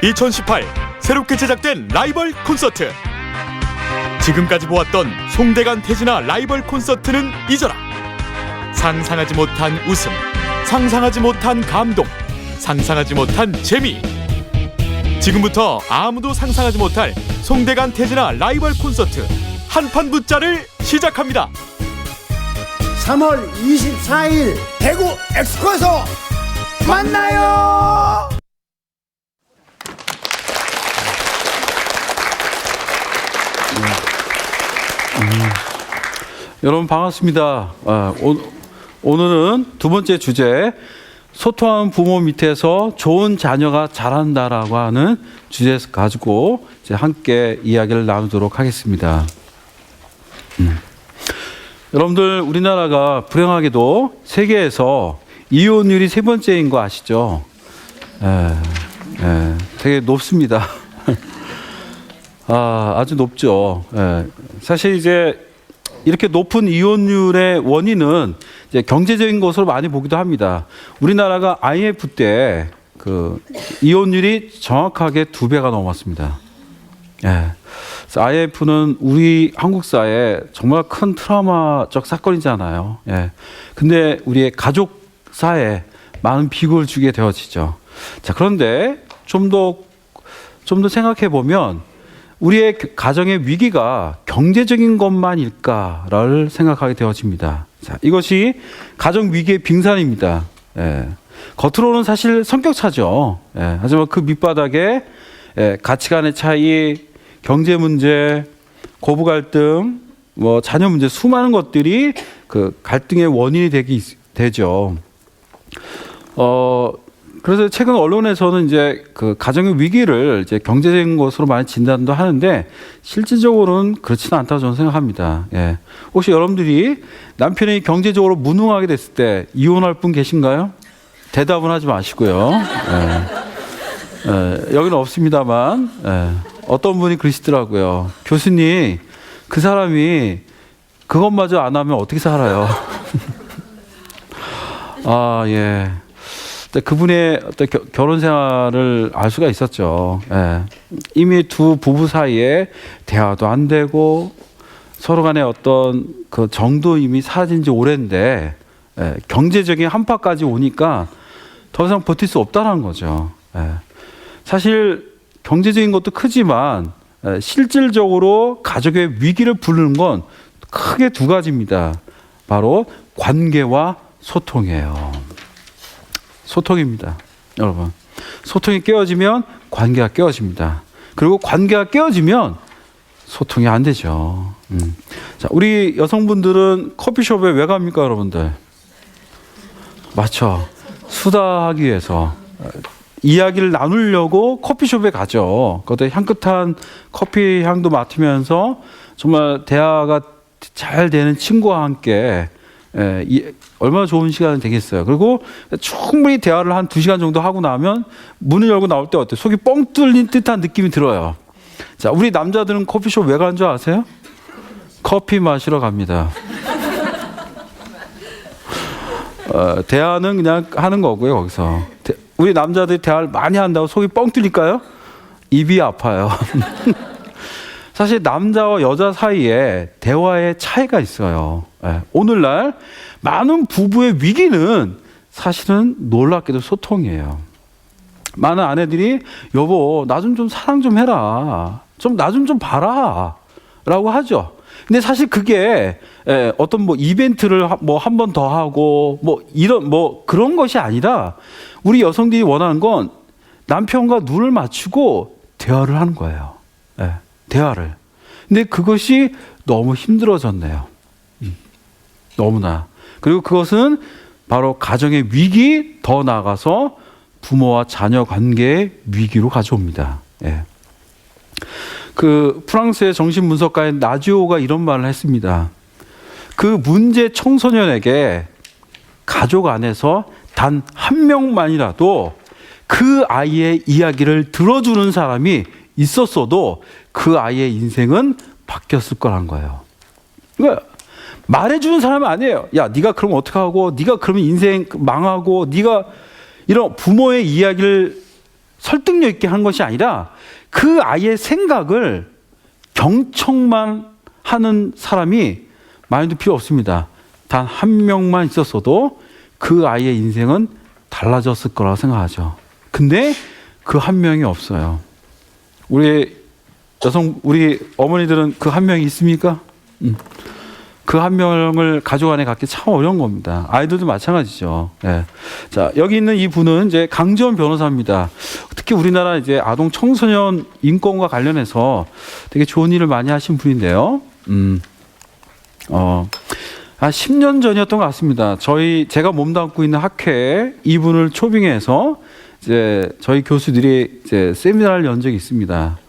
(2018) 새롭게 제작된 라이벌 콘서트. 지금까지 보았던 송대관 태진아 라이벌 콘서트는 잊어라. 상상하지 못한 웃음, 상상하지 못한 감동, 상상하지 못한 재미. 지금부터 아무도 상상하지 못할 송대관 태진아 라이벌 콘서트 한판 붙자를 시작합니다. 3월 24일 대구 엑스코에서 만나요. 여러분 반갑습니다. 오늘은 두 번째 주제, 소통하는 부모 밑에서 좋은 자녀가 자란다라고 하는 주제에서 가지고 이제 함께 이야기를 나누도록 하겠습니다. 여러분들, 우리나라가 불행하게도 세계에서 이혼율이 세 번째인 거 아시죠? 되게 높습니다. 아주 높죠. 사실 이제 이렇게 높은 이혼율의 원인은 이제 경제적인 것으로 많이 보기도 합니다. 우리나라가 IMF 때 그 이혼율이 정확하게 2배가 넘었습니다. 그래서 IMF는 우리 한국 사회에 정말 큰 트라우마적 사건이잖아요. 근데 우리의 가족 사회에 많은 비극을 주게 되어지죠. 자, 그런데 좀 더 생각해 보면 우리의 가정의 위기가 경제적인 것만일까를 생각하게 되어집니다. 자, 이것이 가정 위기의 빙산입니다. 겉으로는 사실 성격차죠. 하지만 그 밑바닥에 가치관의 차이, 경제 문제, 고부 갈등, 자녀 문제, 수많은 것들이 그 갈등의 원인이 되죠. 그래서 최근 언론에서는 이제 그 가정의 위기를 이제 경제적인 것으로 많이 진단도 하는데 실질적으로는 그렇지는 않다고 저는 생각합니다. 혹시 여러분들이 남편이 경제적으로 무능하게 됐을 때 이혼할 분 계신가요? 대답은 하지 마시고요. 여기는 없습니다만 어떤 분이 그러시더라고요. 교수님, 그 사람이 그것마저 안 하면 어떻게 살아요? 그분의 어떤 결혼 생활을 알 수가 있었죠. 이미 두 부부 사이에 대화도 안 되고 서로 간에 어떤 그 정도 이미 사라진 지 오랜데 경제적인 한파까지 오니까 더 이상 버틸 수 없다는 거죠. 사실 경제적인 것도 크지만 실질적으로 가족의 위기를 부르는 건 크게 두 가지입니다. 바로 관계와 소통이에요. 소통입니다. 여러분, 소통이 깨어지면 관계가 깨어집니다. 그리고 관계가 깨어지면 소통이 안 되죠. 자, 우리 여성분들은 커피숍에 왜 갑니까, 여러분들? 맞죠? 수다하기 위해서 이야기를 나누려고 커피숍에 가죠. 그것도 향긋한 커피 향도 맡으면서 정말 대화가 잘 되는 친구와 함께 얼마나 좋은 시간이 되겠어요. 그리고 충분히 대화를 한 2시간 정도 하고 나면 문을 열고 나올 때 어때요? 속이 뻥 뚫린 듯한 느낌이 들어요. 자, 우리 남자들은 커피숍 왜 가는 줄 아세요? 커피 마시러 갑니다. 대화는 그냥 하는 거고요, 거기서. 우리 남자들이 대화를 많이 한다고 속이 뻥 뚫릴까요? 입이 아파요. 사실 남자와 여자 사이에 대화의 차이가 있어요. 오늘날 많은 부부의 위기는 사실은 놀랍게도 소통이에요. 많은 아내들이 여보, 나 좀 사랑 좀 해라. 나 좀 봐라. 라고 하죠. 근데 사실 그게 어떤 이벤트를 한 번 더 하고 이런 그런 것이 아니라 우리 여성들이 원하는 건 남편과 눈을 맞추고 대화를 하는 거예요. 대화를. 근데 그것이 너무 힘들어졌네요. 너무나. 그리고 그것은 바로 가정의 위기, 더 나아가서 부모와 자녀 관계의 위기로 가져옵니다. 그 프랑스의 정신분석가인 나지오가 이런 말을 했습니다. 그 그 문제 청소년에게 가족 안에서 단 한 명만이라도 그 아이의 이야기를 들어주는 사람이 있었어도 그 아이의 인생은 바뀌었을 거란 거예요. 그러니까 말해주는 사람은 아니에요. 야, 네가 그러면 어떡하고, 네가 그러면 인생 망하고, 네가 이런 부모의 이야기를 설득력 있게 한 것이 아니라 그 아이의 생각을 경청만 하는 사람이 많이도 필요 없습니다. 단 한 명만 있었어도 그 아이의 인생은 달라졌을 거라고 생각하죠. 근데 그 한 명이 없어요. 우리 어머니들은 그 한 명이 있습니까? 그 한 명을 가족 안에 갖기 참 어려운 겁니다. 아이들도 마찬가지죠. 네. 자, 여기 있는 이 분은 이제 강지원 변호사입니다. 특히 우리나라 이제 아동 청소년 인권과 관련해서 되게 좋은 일을 많이 하신 분인데요. 한 10년 전이었던 것 같습니다. 제가 몸담고 있는 학회에 이분을 초빙해서 이제 저희 교수들이 이제 세미나를 연 적이 있습니다.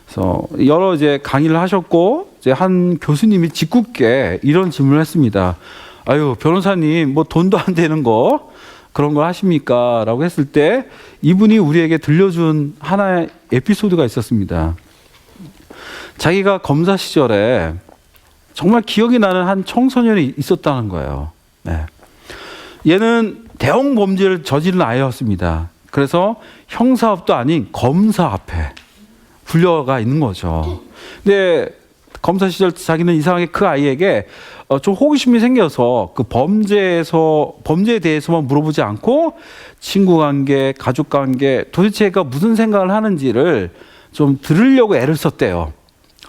그래서 여러 이제 강의를 하셨고, 이제 한 교수님이 짓궂게 이런 질문을 했습니다. 아유, 변호사님, 뭐 돈도 안 되는 거, 그런 거 하십니까? 라고 했을 때 이분이 우리에게 들려준 하나의 에피소드가 있었습니다. 자기가 검사 시절에 정말 기억이 나는 한 청소년이 있었다는 거예요. 네. 얘는 대형 범죄를 저지른 아이였습니다. 그래서 형사업도 아닌 검사 앞에 불려가 있는 거죠. 근데 검사 시절 자기는 이상하게 그 아이에게 좀 호기심이 생겨서 그 범죄에 대해서만 물어보지 않고 친구 관계, 가족 관계, 도대체 얘가 무슨 생각을 하는지를 좀 들으려고 애를 썼대요.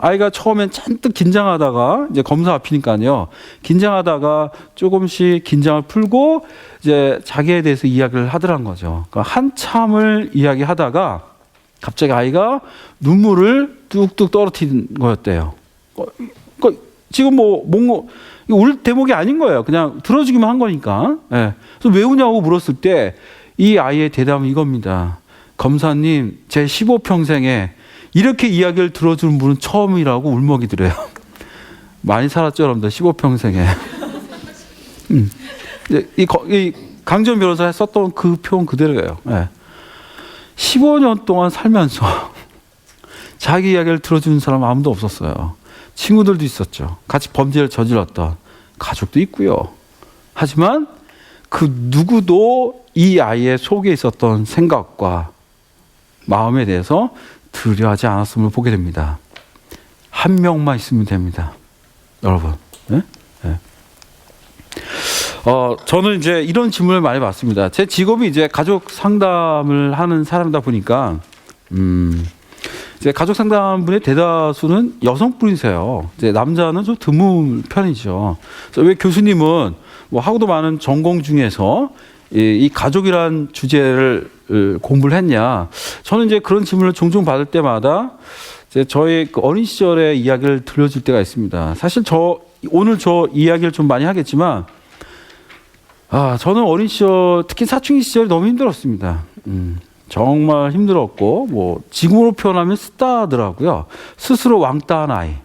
아이가 처음엔 잔뜩 긴장하다가 이제 검사 앞이니까요. 긴장하다가 조금씩 긴장을 풀고 이제 자기에 대해서 이야기를 하더란 거죠. 그러니까 한참을 이야기하다가 갑자기 아이가 눈물을 뚝뚝 떨어뜨린 거였대요. 그러니까 지금 울 대목이 아닌 거예요. 그냥 들어주기만 한 거니까. 네. 그래서 왜 우냐고 물었을 때 이 아이의 대답은 이겁니다. 검사님, 제 15평생에 이렇게 이야기를 들어주는 분은 처음이라고 울먹이더래요. 많이 살았죠, 여러분들. 15평생에. 이 강지원 변호사가 썼던 그 표현 그대로예요. 네. 15년 동안 살면서 자기 이야기를 들어주는 사람 아무도 없었어요. 친구들도 있었죠. 같이 범죄를 저질렀던 가족도 있고요. 하지만 그 누구도 이 아이의 속에 있었던 생각과 마음에 대해서 들여하지 않았음을 보게 됩니다. 한 명만 있으면 됩니다. 여러분. 네? 네. 저는 이제 이런 질문을 많이 받습니다. 제 직업이 이제 가족 상담을 하는 사람이다 보니까, 이제 가족 상담분의 대다수는 여성분이세요. 이제 남자는 좀 드문 편이죠. 그래서 왜 교수님은 뭐 하고도 많은 전공 중에서 이 가족이란 주제를 공부를 했냐? 저는 이제 그런 질문을 종종 받을 때마다 이제 저의 그 어린 시절의 이야기를 들려줄 때가 있습니다. 사실 오늘 이야기를 좀 많이 하겠지만, 저는 어린 시절, 특히 사춘기 시절이 너무 힘들었습니다. 정말 힘들었고, 뭐, 지금으로 표현하면 스타더라고요. 스스로 왕따한 아이.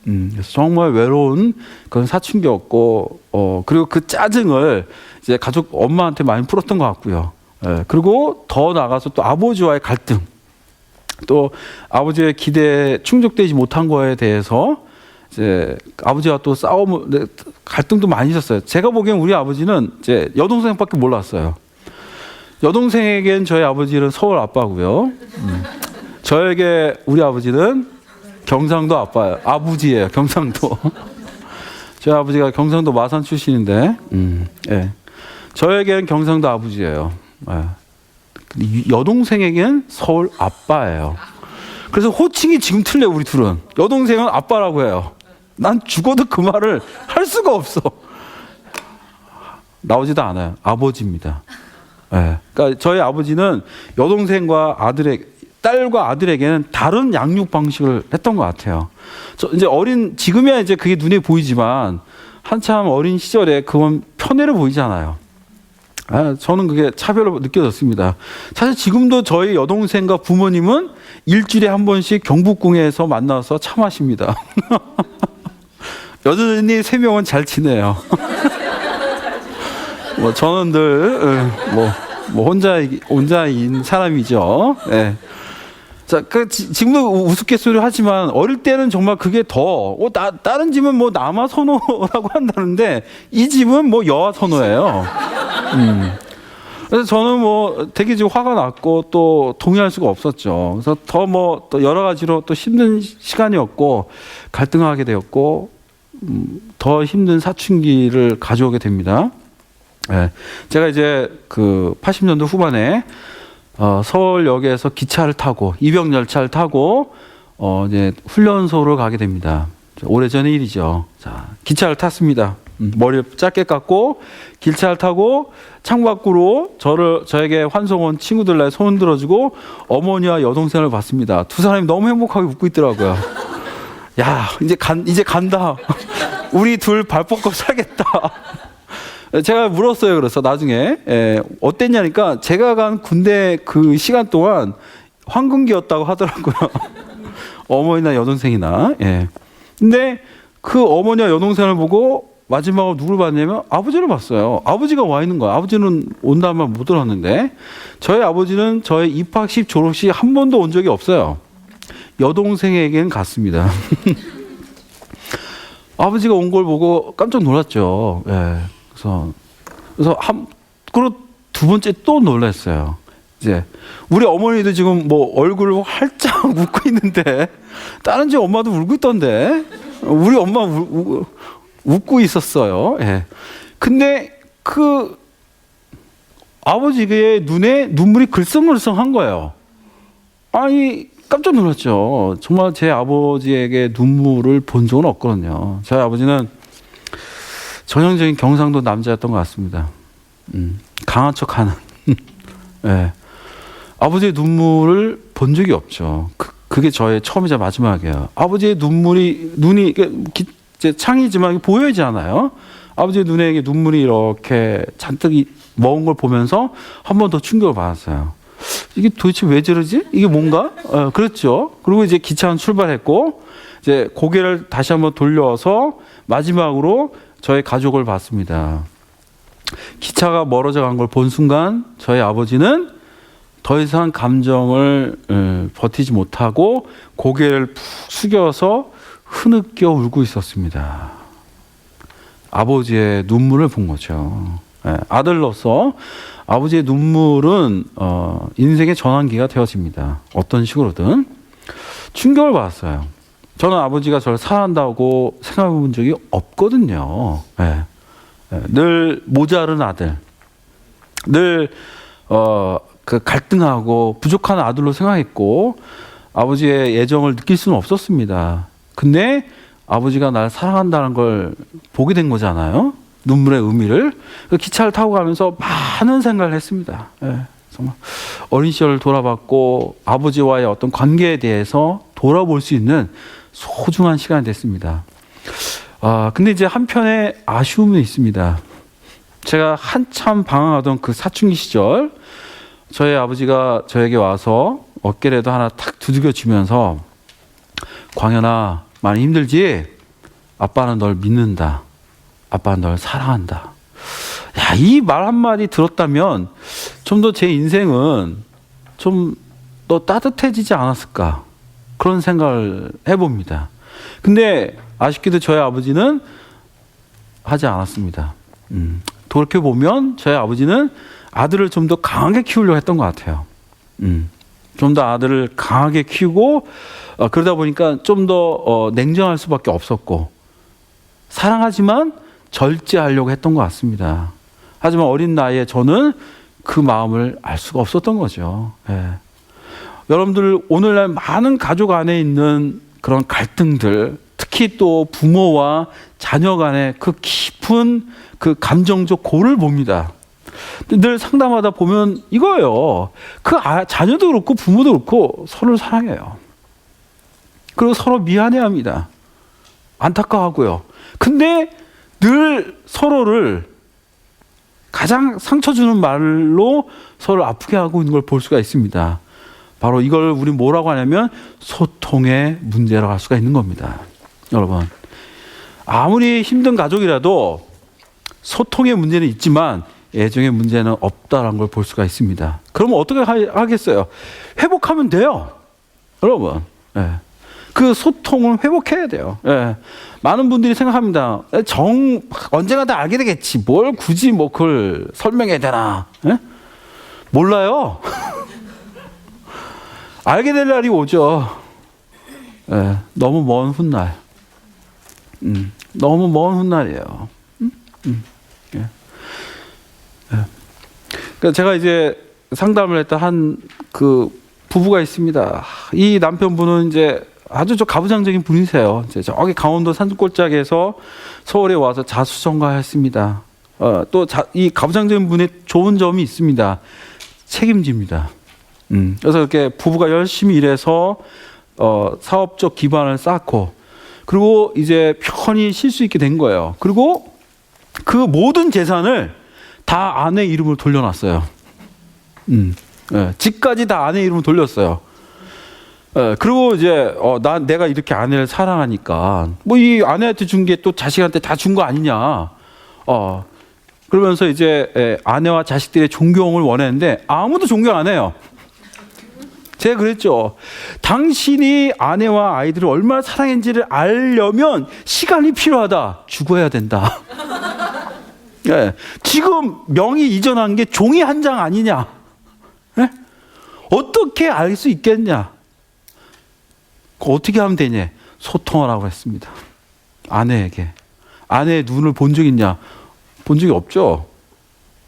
그래서 정말 외로운 그런 사춘기였고, 그리고 그 짜증을 이제 가족 엄마한테 많이 풀었던 것 같고요. 그리고 더 나아가서 또 아버지와의 갈등, 또 아버지의 기대에 충족되지 못한 거에 대해서 이제 아버지와 또 갈등도 많이 있었어요. 제가 보기엔 우리 아버지는 이제 여동생밖에 몰랐어요. 여동생에겐 저희 아버지는 서울 아빠고요. 저에게 우리 아버지는 경상도 아버지예요. 경상도. 저희 아버지가 경상도 마산 출신인데, 예. 저에겐 경상도 아버지예요. 예. 여동생에겐 서울 아빠예요. 그래서 호칭이 지금 틀려, 우리 둘은. 여동생은 아빠라고 해요. 난 죽어도 그 말을 할 수가 없어. 나오지도 않아요. 아버지입니다. 예. 그러니까 저희 아버지는 여동생과 딸과 아들에게는 다른 양육 방식을 했던 것 같아요. 이제 지금이야 이제 그게 눈에 보이지만 한참 어린 시절에 그건 편애로 보이잖아요. 저는 그게 차별로 느껴졌습니다. 사실 지금도 저희 여동생과 부모님은 일주일에 한 번씩 경북궁에서 만나서 차 마십니다. 여전히 3명은 잘 지내요. 뭐 저는 늘 혼자인 사람이죠. 예. 자, 지금도 우스갯소리 하지만 어릴 때는 정말 그게 더 다른 집은 뭐 남아 선호라고 한다는데 이 집은 뭐 여아 선호예요. 그래서 저는 뭐 되게 좀 화가 났고 또 동의할 수가 없었죠. 그래서 또 여러 가지로 또 힘든 시간이었고 갈등하게 되었고 더 힘든 사춘기를 가져오게 됩니다. 네. 제가 이제 그 80년도 후반에 서울역에서 기차를 타고 입영 열차를 타고 이제 훈련소로 가게 됩니다. 오래전의 일이죠. 자, 기차를 탔습니다. 머리를 짧게 깎고 기차를 타고 창밖으로 저에게 환송 온 친구들날 손 들어주고 어머니와 여동생을 봤습니다. 두 사람이 너무 행복하게 웃고 있더라고요. 야, 이제 간다. 우리 둘 발 뻗고 살겠다. 제가 물었어요. 그래서 나중에 어땠냐니까 제가 간 군대 그 시간 동안 황금기였다고 하더라고요. 어머니나 여동생이나. 예. 근데 그 어머니와 여동생을 보고 마지막으로 누굴 봤냐면 아버지를 봤어요. 아버지가 와 있는 거야. 아버지는 온다는 말 못 들었는데 저희 아버지는 저의 입학식 졸업식 한 번도 온 적이 없어요. 여동생에게는 갔습니다. 아버지가 온 걸 보고 깜짝 놀랐죠. 예. 그리고 두 번째 또 놀랐어요. 이제 우리 어머니도 지금 뭐 얼굴을 활짝 웃고 있는데 다른 집 엄마도 울고 있던데 우리 엄마 웃고 있었어요. 예. 근데 그 아버지의 눈에 눈물이 글썽글썽한 거예요. 아니 깜짝 놀랐죠. 정말 제 아버지에게 눈물을 본 적은 없거든요. 저희 아버지는 전형적인 경상도 남자였던 것 같습니다. 강한 척하는. 네. 아버지의 눈물을 본 적이 없죠. 그게 저의 처음이자 마지막이에요. 아버지의 눈이 창이지만 보여지지 않아요. 아버지의 눈에 눈물이 이렇게 잔뜩 먹은 걸 보면서 한 번 더 충격을 받았어요. 이게 도대체 왜 저러지? 이게 뭔가? 그렇죠. 그리고 이제 기차는 출발했고 이제 고개를 다시 한번 돌려서 마지막으로 저희 가족을 봤습니다. 기차가 멀어져 간 걸 본 순간 저희 아버지는 더 이상 감정을 버티지 못하고 고개를 푹 숙여서 흐느껴 울고 있었습니다. 아버지의 눈물을 본 거죠. 아들로서 아버지의 눈물은 인생의 전환기가 되어집니다. 어떤 식으로든 충격을 받았어요. 저는 아버지가 저를 사랑한다고 생각해 본 적이 없거든요. 늘 모자른 아들, 늘 그 갈등하고 부족한 아들로 생각했고 아버지의 애정을 느낄 수는 없었습니다. 근데 아버지가 날 사랑한다는 걸 보게 된 거잖아요. 눈물의 의미를. 기차를 타고 가면서 많은 생각을 했습니다. 정말 어린 시절을 돌아봤고 아버지와의 어떤 관계에 대해서 돌아볼 수 있는 소중한 시간이 됐습니다. 근데 이제 한편에 아쉬움이 있습니다. 제가 한참 방황하던 그 사춘기 시절 저희 아버지가 저에게 와서 어깨라도 하나 탁 두들겨 주면서 광현아 많이 힘들지? 아빠는 널 믿는다. 아빠는 널 사랑한다. 야, 이 말 한마디 들었다면 좀 더 제 인생은 좀 더 따뜻해지지 않았을까 그런 생각을 해봅니다. 근데 아쉽게도 저희 아버지는 하지 않았습니다. 돌이켜보면 저희 아버지는 아들을 좀 더 강하게 키우려고 했던 것 같아요. 좀 더 아들을 강하게 키우고 그러다 보니까 좀 더 냉정할 수밖에 없었고 사랑하지만 절제하려고 했던 것 같습니다. 하지만 어린 나이에 저는 그 마음을 알 수가 없었던 거죠. 여러분들 오늘날 많은 가족 안에 있는 그런 갈등들, 특히 또 부모와 자녀 간의 그 깊은 그 감정적 고를 봅니다. 늘 상담하다 보면 이거예요. 자녀도 그렇고 부모도 그렇고 서로를 사랑해요. 그리고 서로 미안해합니다. 안타까워하고요. 근데 늘 서로를 가장 상처 주는 말로 서로 아프게 하고 있는 걸 볼 수가 있습니다. 바로 이걸 우리 뭐라고 하냐면 소통의 문제라고 할 수가 있는 겁니다. 여러분, 아무리 힘든 가족이라도 소통의 문제는 있지만 애정의 문제는 없다라는 걸 볼 수가 있습니다. 그러면 어떻게 하겠어요? 회복하면 돼요. 여러분. 예. 그 소통을 회복해야 돼요. 예. 많은 분들이 생각합니다. 언젠가 다 알게 되겠지. 뭘 굳이 뭐 그걸 설명해야 되나. 예? 몰라요. 알게 될 날이 오죠. 예. 너무 먼 훗날. 너무 먼 훗날이에요. 예. 예. 그러니까 제가 이제 상담을 했던 한 그 부부가 있습니다. 이 남편분은 이제 아주 가부장적인 분이세요. 이제 저기 강원도 산골짜기에서 서울에 와서 자수성가했습니다. 또 이 가부장적인 분의 좋은 점이 있습니다. 책임집니다. 그래서 이렇게 부부가 열심히 일해서 사업적 기반을 쌓고 그리고 이제 편히 쉴 수 있게 된 거예요. 그리고 그 모든 재산을 다 아내 이름으로 돌려놨어요. 예, 집까지 다 아내 이름으로 돌렸어요. 예, 그리고 이제 내가 이렇게 아내를 사랑하니까 뭐 이 아내한테 준 게 또 자식한테 다 준 거 아니냐. 그러면서 이제 아내와 자식들의 존경을 원했는데 아무도 존경 안 해요. 제가 그랬죠. 당신이 아내와 아이들을 얼마나 사랑했는지를 알려면 시간이 필요하다. 죽어야 된다. 예, 지금 명의 이전한 게 종이 한 장 아니냐. 예? 어떻게 알 수 있겠냐. 어떻게 하면 되냐. 소통하라고 했습니다. 아내에게. 아내의 눈을 본 적 있냐. 본 적이 없죠.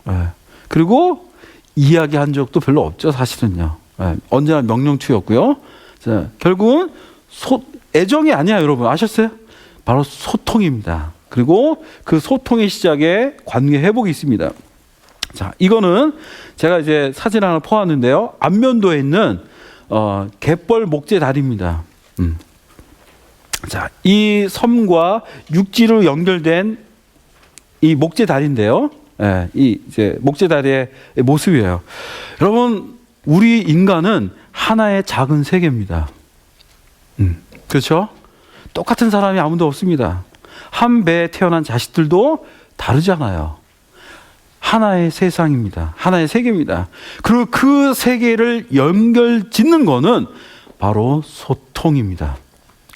예. 그리고 이야기한 적도 별로 없죠. 사실은요. 예. 언제나 명령투였고요. 자, 결국은 애정이 아니야. 여러분 아셨어요? 바로 소통입니다. 그리고 그 소통의 시작에 관계 회복이 있습니다. 자, 이거는 제가 이제 사진 하나 퍼왔는데요. 안면도에 있는 갯벌 목재 다리입니다. 자, 이 섬과 육지로 연결된 이 목재 다리인데요. 예, 이 이제 목재 다리의 모습이에요. 여러분, 우리 인간은 하나의 작은 세계입니다. 그렇죠? 똑같은 사람이 아무도 없습니다. 한 배에 태어난 자식들도 다르잖아요. 하나의 세상입니다. 하나의 세계입니다. 그리고 그 세계를 연결 짓는 거는 바로 소통입니다.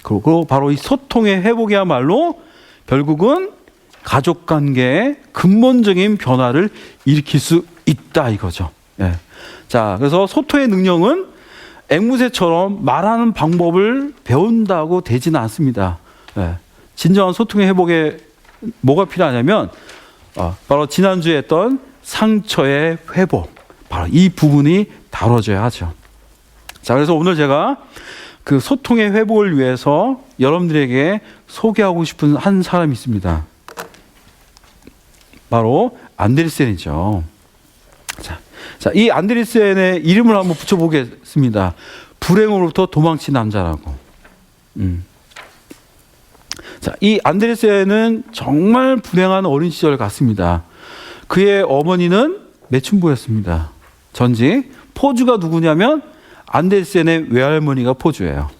그리고 바로 이 소통의 회복이야말로 결국은 가족 관계의 근본적인 변화를 일으킬 수 있다 이거죠. 예. 자, 그래서 소통의 능력은 앵무새처럼 말하는 방법을 배운다고 되지는 않습니다. 예. 진정한 소통의 회복에 뭐가 필요하냐면 바로 지난주에 했던 상처의 회복, 바로 이 부분이 다뤄져야 하죠. 자, 그래서 오늘 제가 그 소통의 회복을 위해서 여러분들에게 소개하고 싶은 한 사람이 있습니다. 바로 안데르센이죠. 자, 이 안데르센의 이름을 한번 붙여보겠습니다. 불행으로부터 도망친 남자라고. 자, 이 안데르센은 정말 불행한 어린 시절을 갔습니다. 그의 어머니는 매춘부였습니다. 전직 포주가 누구냐면 안데르센의 외할머니가 포주예요.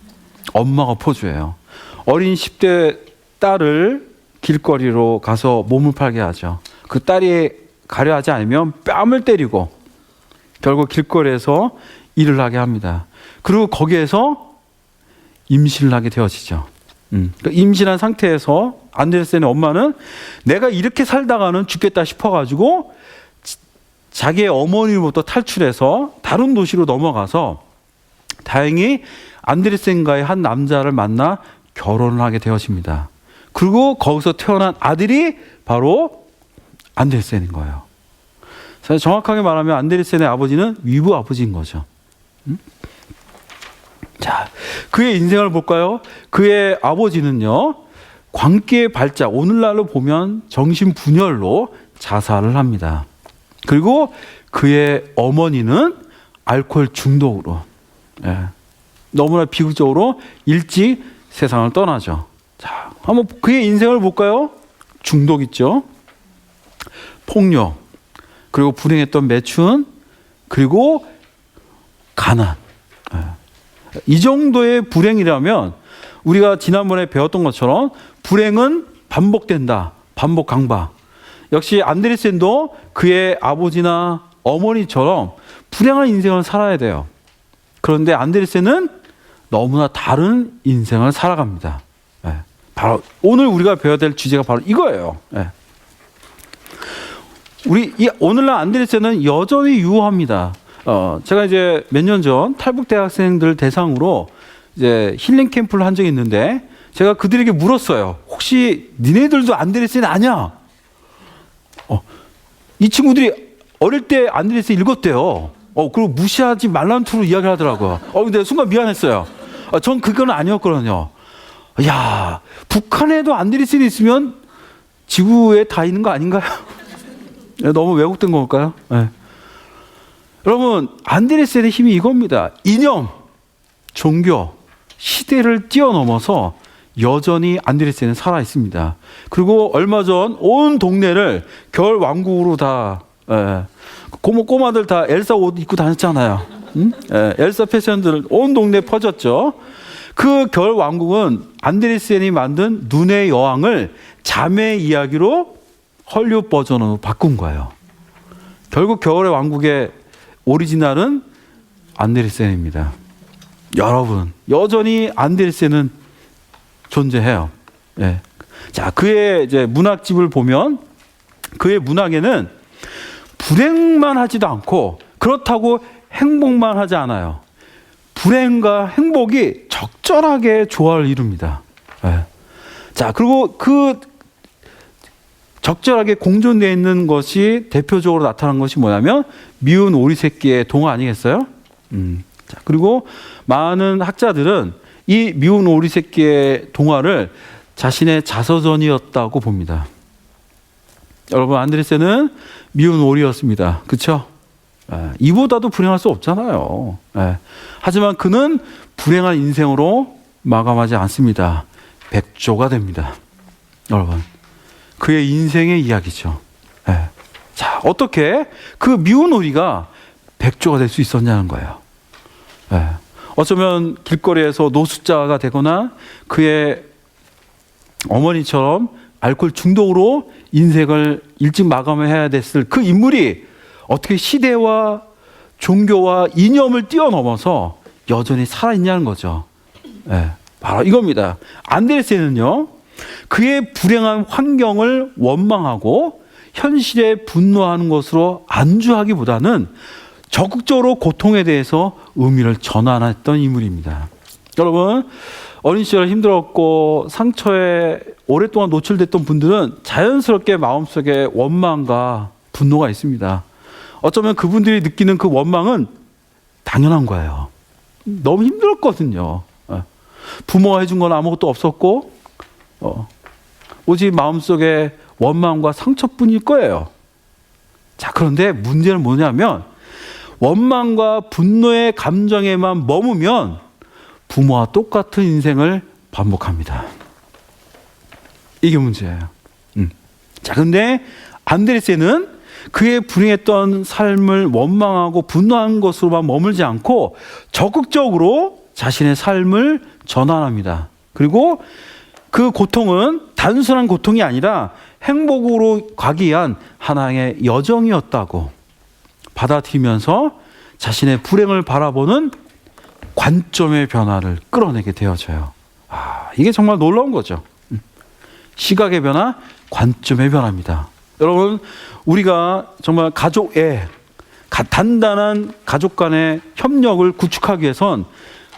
엄마가 포주예요. 어린 10대 딸을 길거리로 가서 몸을 팔게 하죠. 그 딸이 가려 하지 않으면 뺨을 때리고 결국 길거리에서 일을 하게 합니다. 그리고 거기에서 임신을 하게 되어지죠. 임신한 상태에서 안데르센의 엄마는 내가 이렇게 살다가는 죽겠다 싶어가지고 자기의 어머니로부터 탈출해서 다른 도시로 넘어가서 다행히 안데르센과의 한 남자를 만나 결혼을 하게 되어집니다. 그리고 거기서 태어난 아들이 바로 안데르센인 거예요. 사실 정확하게 말하면 안데르센의 아버지는 위부 아버지인 거죠. 자, 그의 인생을 볼까요? 그의 아버지는요, 광기의 발작, 오늘날로 보면 정신분열로 자살을 합니다. 그리고 그의 어머니는 알코올 중독으로, 너무나 비극적으로 일찍 세상을 떠나죠. 자, 한번 그의 인생을 볼까요? 중독 있죠. 폭력, 그리고 불행했던 매춘, 그리고 가난. 이 정도의 불행이라면 우리가 지난번에 배웠던 것처럼 불행은 반복된다. 반복 강박. 역시 안데르센도 그의 아버지나 어머니처럼 불행한 인생을 살아야 돼요. 그런데 안데르센은 너무나 다른 인생을 살아갑니다. 예. 바로 오늘 우리가 배워야 될 주제가 바로 이거예요. 예. 오늘날 안데르센은 여전히 유효합니다. 제가 이제 몇 년 전 탈북 대학생들 대상으로 이제 힐링 캠프를 한 적이 있는데 제가 그들에게 물었어요. 혹시 니네들도 안데르센 아냐? 이 친구들이 어릴 때 안데르센 읽었대요. 그리고 무시하지 말라는 투로 이야기를 하더라고요. 근데 순간 미안했어요. 전 그건 아니었거든요. 야, 북한에도 안데르센이 있으면 지구에 다 있는 거 아닌가요? 너무 왜곡된 걸까요? 네. 여러분, 안데르센의 힘이 이겁니다. 이념, 종교, 시대를 뛰어넘어서 여전히 안데르센은 살아 있습니다. 그리고 얼마 전 온 동네를 겨울 왕국으로 다 꼬마들 다 엘사 옷 입고 다녔잖아요. 응? 엘사 패션들 온 동네에 퍼졌죠. 그 겨울 왕국은 안데르센이 만든 눈의 여왕을 자매 이야기로 헐리우드 버전으로 바꾼 거예요. 결국 겨울의 왕국의 오리지널은 안데르센입니다. 여러분, 여전히 안데르센은 존재해요. 예. 자, 그의 이제 문학집을 보면 그의 문학에는 불행만 하지도 않고 그렇다고 행복만 하지 않아요. 불행과 행복이 적절하게 조화를 이룹니다. 예. 자, 그리고 그 적절하게 공존되어 있는 것이 대표적으로 나타난 것이 뭐냐면 미운 오리 새끼의 동화 아니겠어요? 자, 그리고 많은 학자들은 이 미운 오리 새끼의 동화를 자신의 자서전이었다고 봅니다. 여러분, 안데르센은 미운 오리였습니다. 그렇죠? 이보다도 불행할 수 없잖아요. 하지만 그는 불행한 인생으로 마감하지 않습니다. 백조가 됩니다. 여러분, 그의 인생의 이야기죠. 자, 어떻게 그 미운 오리가 백조가 될 수 있었냐는 거예요. 어쩌면 길거리에서 노숙자가 되거나 그의 어머니처럼 알코올 중독으로 인생을 일찍 마감해야 됐을 그 인물이 어떻게 시대와 종교와 이념을 뛰어넘어서 여전히 살아있냐는 거죠. 바로 이겁니다. 안데르센은요, 그의 불행한 환경을 원망하고 현실에 분노하는 것으로 안주하기보다는 적극적으로 고통에 대해서 의미를 전환했던 인물입니다. 여러분, 어린 시절 힘들었고 상처에 오랫동안 노출됐던 분들은 자연스럽게 마음속에 원망과 분노가 있습니다. 어쩌면 그분들이 느끼는 그 원망은 당연한 거예요. 너무 힘들었거든요. 부모가 해준 건 아무것도 없었고 오직 마음속에 원망과 상처뿐일 거예요. 자, 그런데 문제는 뭐냐면 원망과 분노의 감정에만 머무면 부모와 똑같은 인생을 반복합니다. 이게 문제예요. 자, 근데 안데르센은 그의 불행했던 삶을 원망하고 분노한 것으로만 머물지 않고 적극적으로 자신의 삶을 전환합니다. 그리고 그 고통은 단순한 고통이 아니라 행복으로 가기 위한 하나의 여정이었다고 받아들이면서 자신의 불행을 바라보는 관점의 변화를 끌어내게 되어져요. 이게 정말 놀라운 거죠. 시각의 변화, 관점의 변화입니다. 여러분, 우리가 정말 가족의 단단한 가족 간의 협력을 구축하기 위해선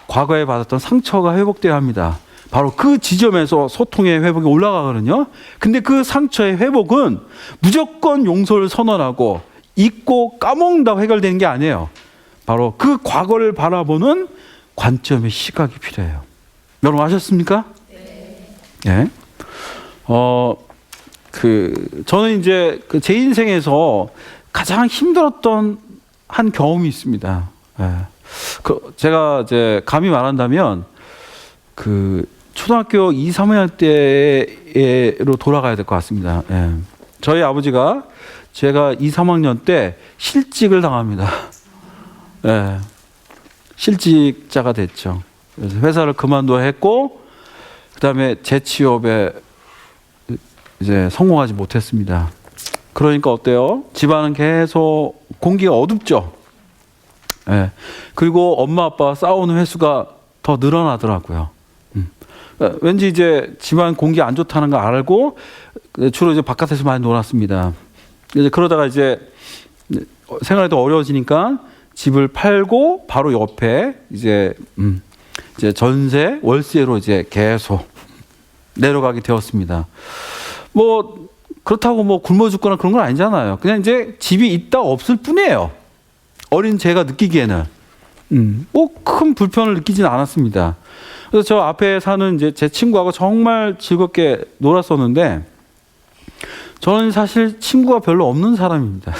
과거에 받았던 상처가 회복돼야 합니다. 바로 그 지점에서 소통의 회복이 올라가거든요. 근데 그 상처의 회복은 무조건 용서를 선언하고 잊고 까먹는다고 해결되는 게 아니에요. 바로 그 과거를 바라보는 관점의 시각이 필요해요. 여러분 아셨습니까? 네. 저는 이제 제 인생에서 가장 힘들었던 한 경험이 있습니다. 제가 이제 감히 말한다면 초등학교 2, 3학년 때로 돌아가야 될 것 같습니다. 저희 아버지가 제가 2, 3학년 때 실직을 당합니다. 실직자가 됐죠. 그래서 회사를 그만둬야 했고, 그 다음에 재취업에 이제 성공하지 못했습니다. 그러니까 어때요? 집안은 계속 공기가 어둡죠. 예. 그리고 엄마 아빠와 싸우는 횟수가 더 늘어나더라고요. 왠지 이제 집안 공기 안 좋다는 걸 알고 주로 이제 바깥에서 많이 놀았습니다. 이제 그러다가 이제 생활이 더 어려워지니까 집을 팔고 바로 옆에 이제 전세 월세로 이제 계속 내려가게 되었습니다. 뭐 그렇다고 뭐 굶어 죽거나 그런 건 아니잖아요. 그냥 이제 집이 있다 없을 뿐이에요. 어린 제가 느끼기에는 뭐 큰 불편을 느끼지는 않았습니다. 그래서 저 앞에 사는 이제 제 친구하고 정말 즐겁게 놀았었는데 저는 사실 친구가 별로 없는 사람입니다.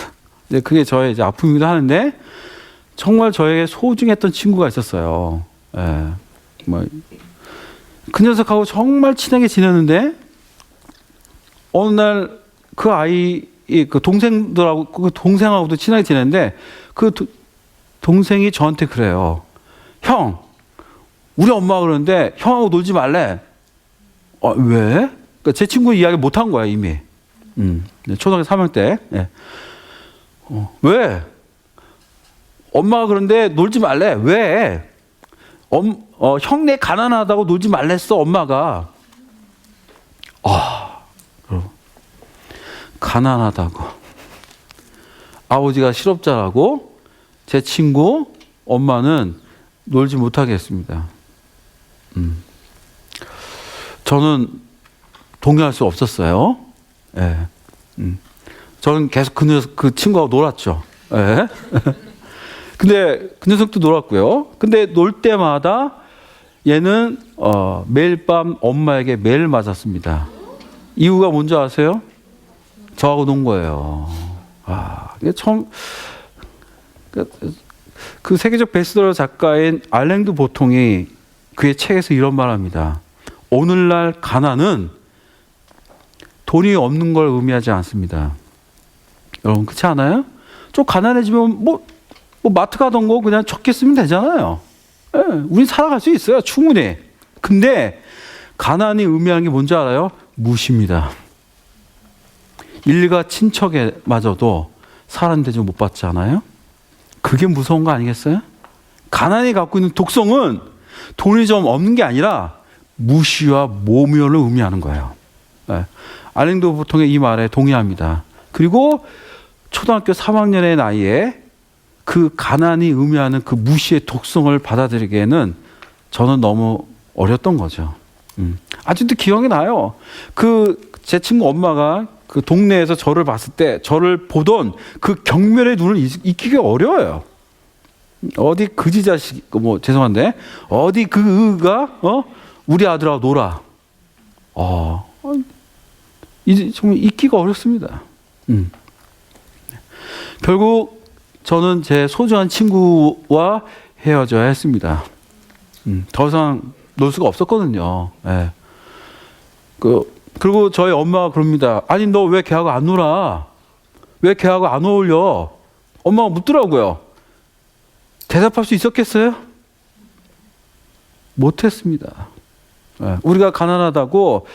이제 그게 저의 이제 아픔이기도 하는데 정말 저에게 소중했던 친구가 있었어요. 예. 뭐 그 녀석하고 정말 친하게 지냈는데 어느 날 그 아이 그 동생들하고 그 동생하고도 친하게 지냈는데 그 동생이 저한테 그래요. 형, 우리 엄마가 그러는데 형하고 놀지 말래. 왜? 그러니까 제 친구 이야기 못 한 거야 이미. 초등학교 3학년 때. 예. 왜? 엄마가 그런데 놀지 말래. 왜? 형네 가난하다고 놀지 말랬어 엄마가. 가난하다고. 아버지가 실업자라고 제 친구 엄마는 놀지 못하게 했습니다. 저는 동의할 수 없었어요. 예. 저는 계속 그 친구하고 놀았죠. 예. 근데 그 녀석도 놀았고요. 근데 놀 때마다 얘는 매일 밤 엄마에게 매일 맞았습니다. 이유가 뭔지 아세요? 저하고 논 거예요. 이게 처음 그 세계적 베스트셀러 작가인 알랭드 보통이 그의 책에서 이런 말합니다. 오늘날 가난은 돈이 없는 걸 의미하지 않습니다. 여러분 그렇지 않아요? 좀 가난해지면 뭐 마트 가던 거 그냥 적게 쓰면 되잖아요. 예, 우린 살아갈 수 있어요. 충분히. 근데 가난이 의미하는 게 뭔지 알아요? 무시입니다. 일가 친척에마저도 사람 대접 못 받지 않아요? 그게 무서운 거 아니겠어요? 가난이 갖고 있는 독성은 돈이 좀 없는 게 아니라 무시와 모멸을 의미하는 거예요. 네. 알랭드 보통의 이 말에 동의합니다. 그리고 초등학교 3학년의 나이에 그 가난이 의미하는 그 무시의 독성을 받아들이기에는 저는 너무 어렸던 거죠. 아직도 기억이 나요. 제 친구 엄마가 그 동네에서 저를 봤을 때 저를 보던 그 경멸의 눈을 잊기가 어려워요. 어디 그지 자식, 죄송한데, 어디 그가, 우리 아들하고 놀아. 이제 정말 잊기가 어렵습니다. 결국 저는 제 소중한 친구와 헤어져야 했습니다. 더 이상 놀 수가 없었거든요. 예. 그리고 저희 엄마가 그럽니다. 아니, 너 왜 걔하고 안 놀아? 왜 걔하고 안 어울려? 엄마가 묻더라고요. 대답할 수 있었겠어요? 못했습니다. 예. 우리가 가난하다고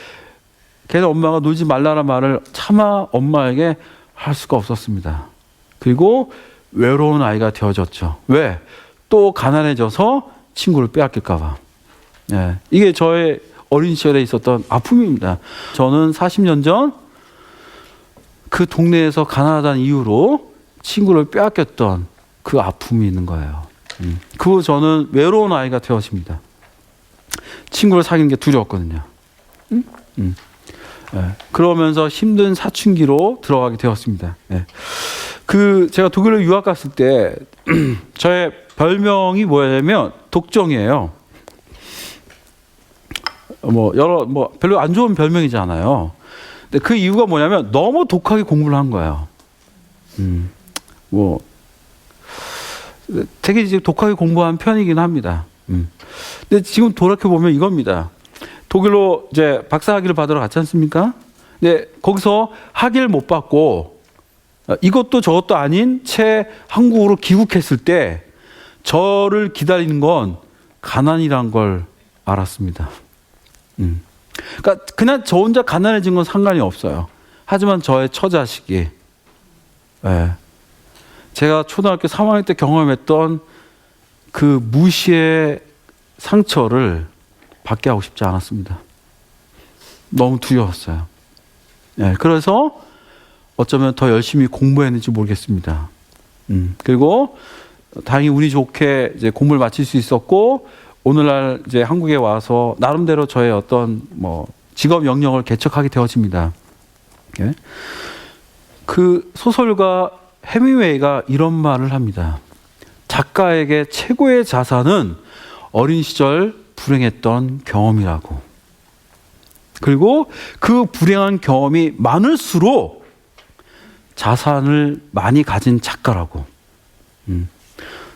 걔네 엄마가 놀지 말라는 말을 차마 엄마에게 할 수가 없었습니다. 그리고 외로운 아이가 되어졌죠. 왜? 또 가난해져서 친구를 빼앗길까 봐. 예. 이게 저의 어린 시절에 있었던 아픔입니다. 저는 40년 전 그 동네에서 가난하다는 이유로 친구를 빼앗겼던 그 아픔이 있는 거예요. 그 저는 외로운 아이가 되었습니다. 친구를 사귀는 게 두려웠거든요. 예. 그러면서 힘든 사춘기로 들어가게 되었습니다. 예. 제가 독일로 유학 갔을 때 저의 별명이 뭐냐면 독정이에요. 별로 안 좋은 별명이잖아요. 근데 그 이유가 뭐냐면 너무 독하게 공부를 한 거예요. 되게 이제 독하게 공부한 편이긴 합니다. 근데 지금 돌이켜보면 이겁니다. 독일로 이제 박사학위를 받으러 갔지 않습니까? 근데 거기서 학위를 못 받고 이것도 저것도 아닌 채 한국으로 귀국했을 때 저를 기다리는 건 가난이란 걸 알았습니다. 그러니까 그냥 저 혼자 가난해진 건 상관이 없어요. 하지만 저의 처자식이, 예, 제가 초등학교 3학년 때 경험했던 그 무시의 상처를 받게 하고 싶지 않았습니다. 너무 두려웠어요. 예, 그래서 어쩌면 더 열심히 공부했는지 모르겠습니다. 그리고 다행히 운이 좋게 이제 공부를 마칠 수 있었고, 오늘날 이제 한국에 와서 나름대로 저의 어떤 뭐 직업 영역을 개척하게 되어집니다. 예? 그 소설가 해밍웨이가 이런 말을 합니다. 작가에게 최고의 자산은 어린 시절 불행했던 경험이라고. 그리고 그 불행한 경험이 많을수록 자산을 많이 가진 작가라고.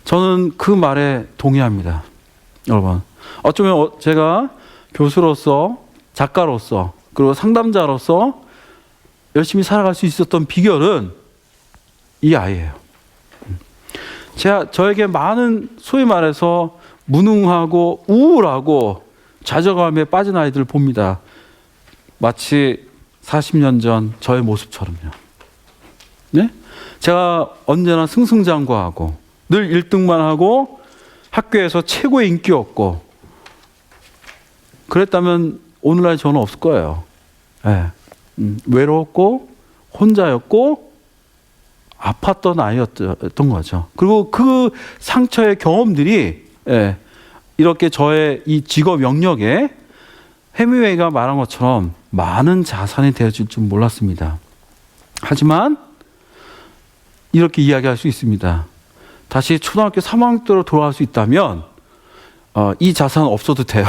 저는 그 말에 동의합니다. 여러분, 어쩌면 제가 교수로서, 작가로서, 그리고 상담자로서 열심히 살아갈 수 있었던 비결은 이 아이예요. 저에게 많은, 소위 말해서 무능하고 우울하고 좌절감에 빠진 아이들을 봅니다. 마치 40년 전 저의 모습처럼요. 네? 제가 언제나 승승장구하고 늘 1등만 하고 학교에서 최고의 인기였고, 그랬다면 오늘날 저는 없을 거예요. 네. 외로웠고 혼자였고 아팠던 아이였던 거죠. 그리고 그 상처의 경험들이, 예, 이렇게 저의 이 직업 영역에 해밍웨이가 말한 것처럼 많은 자산이 되어질 줄 몰랐습니다. 하지만 이렇게 이야기할 수 있습니다. 다시 초등학교 3학년 때로 돌아갈 수 있다면 이 자산은 없어도 돼요.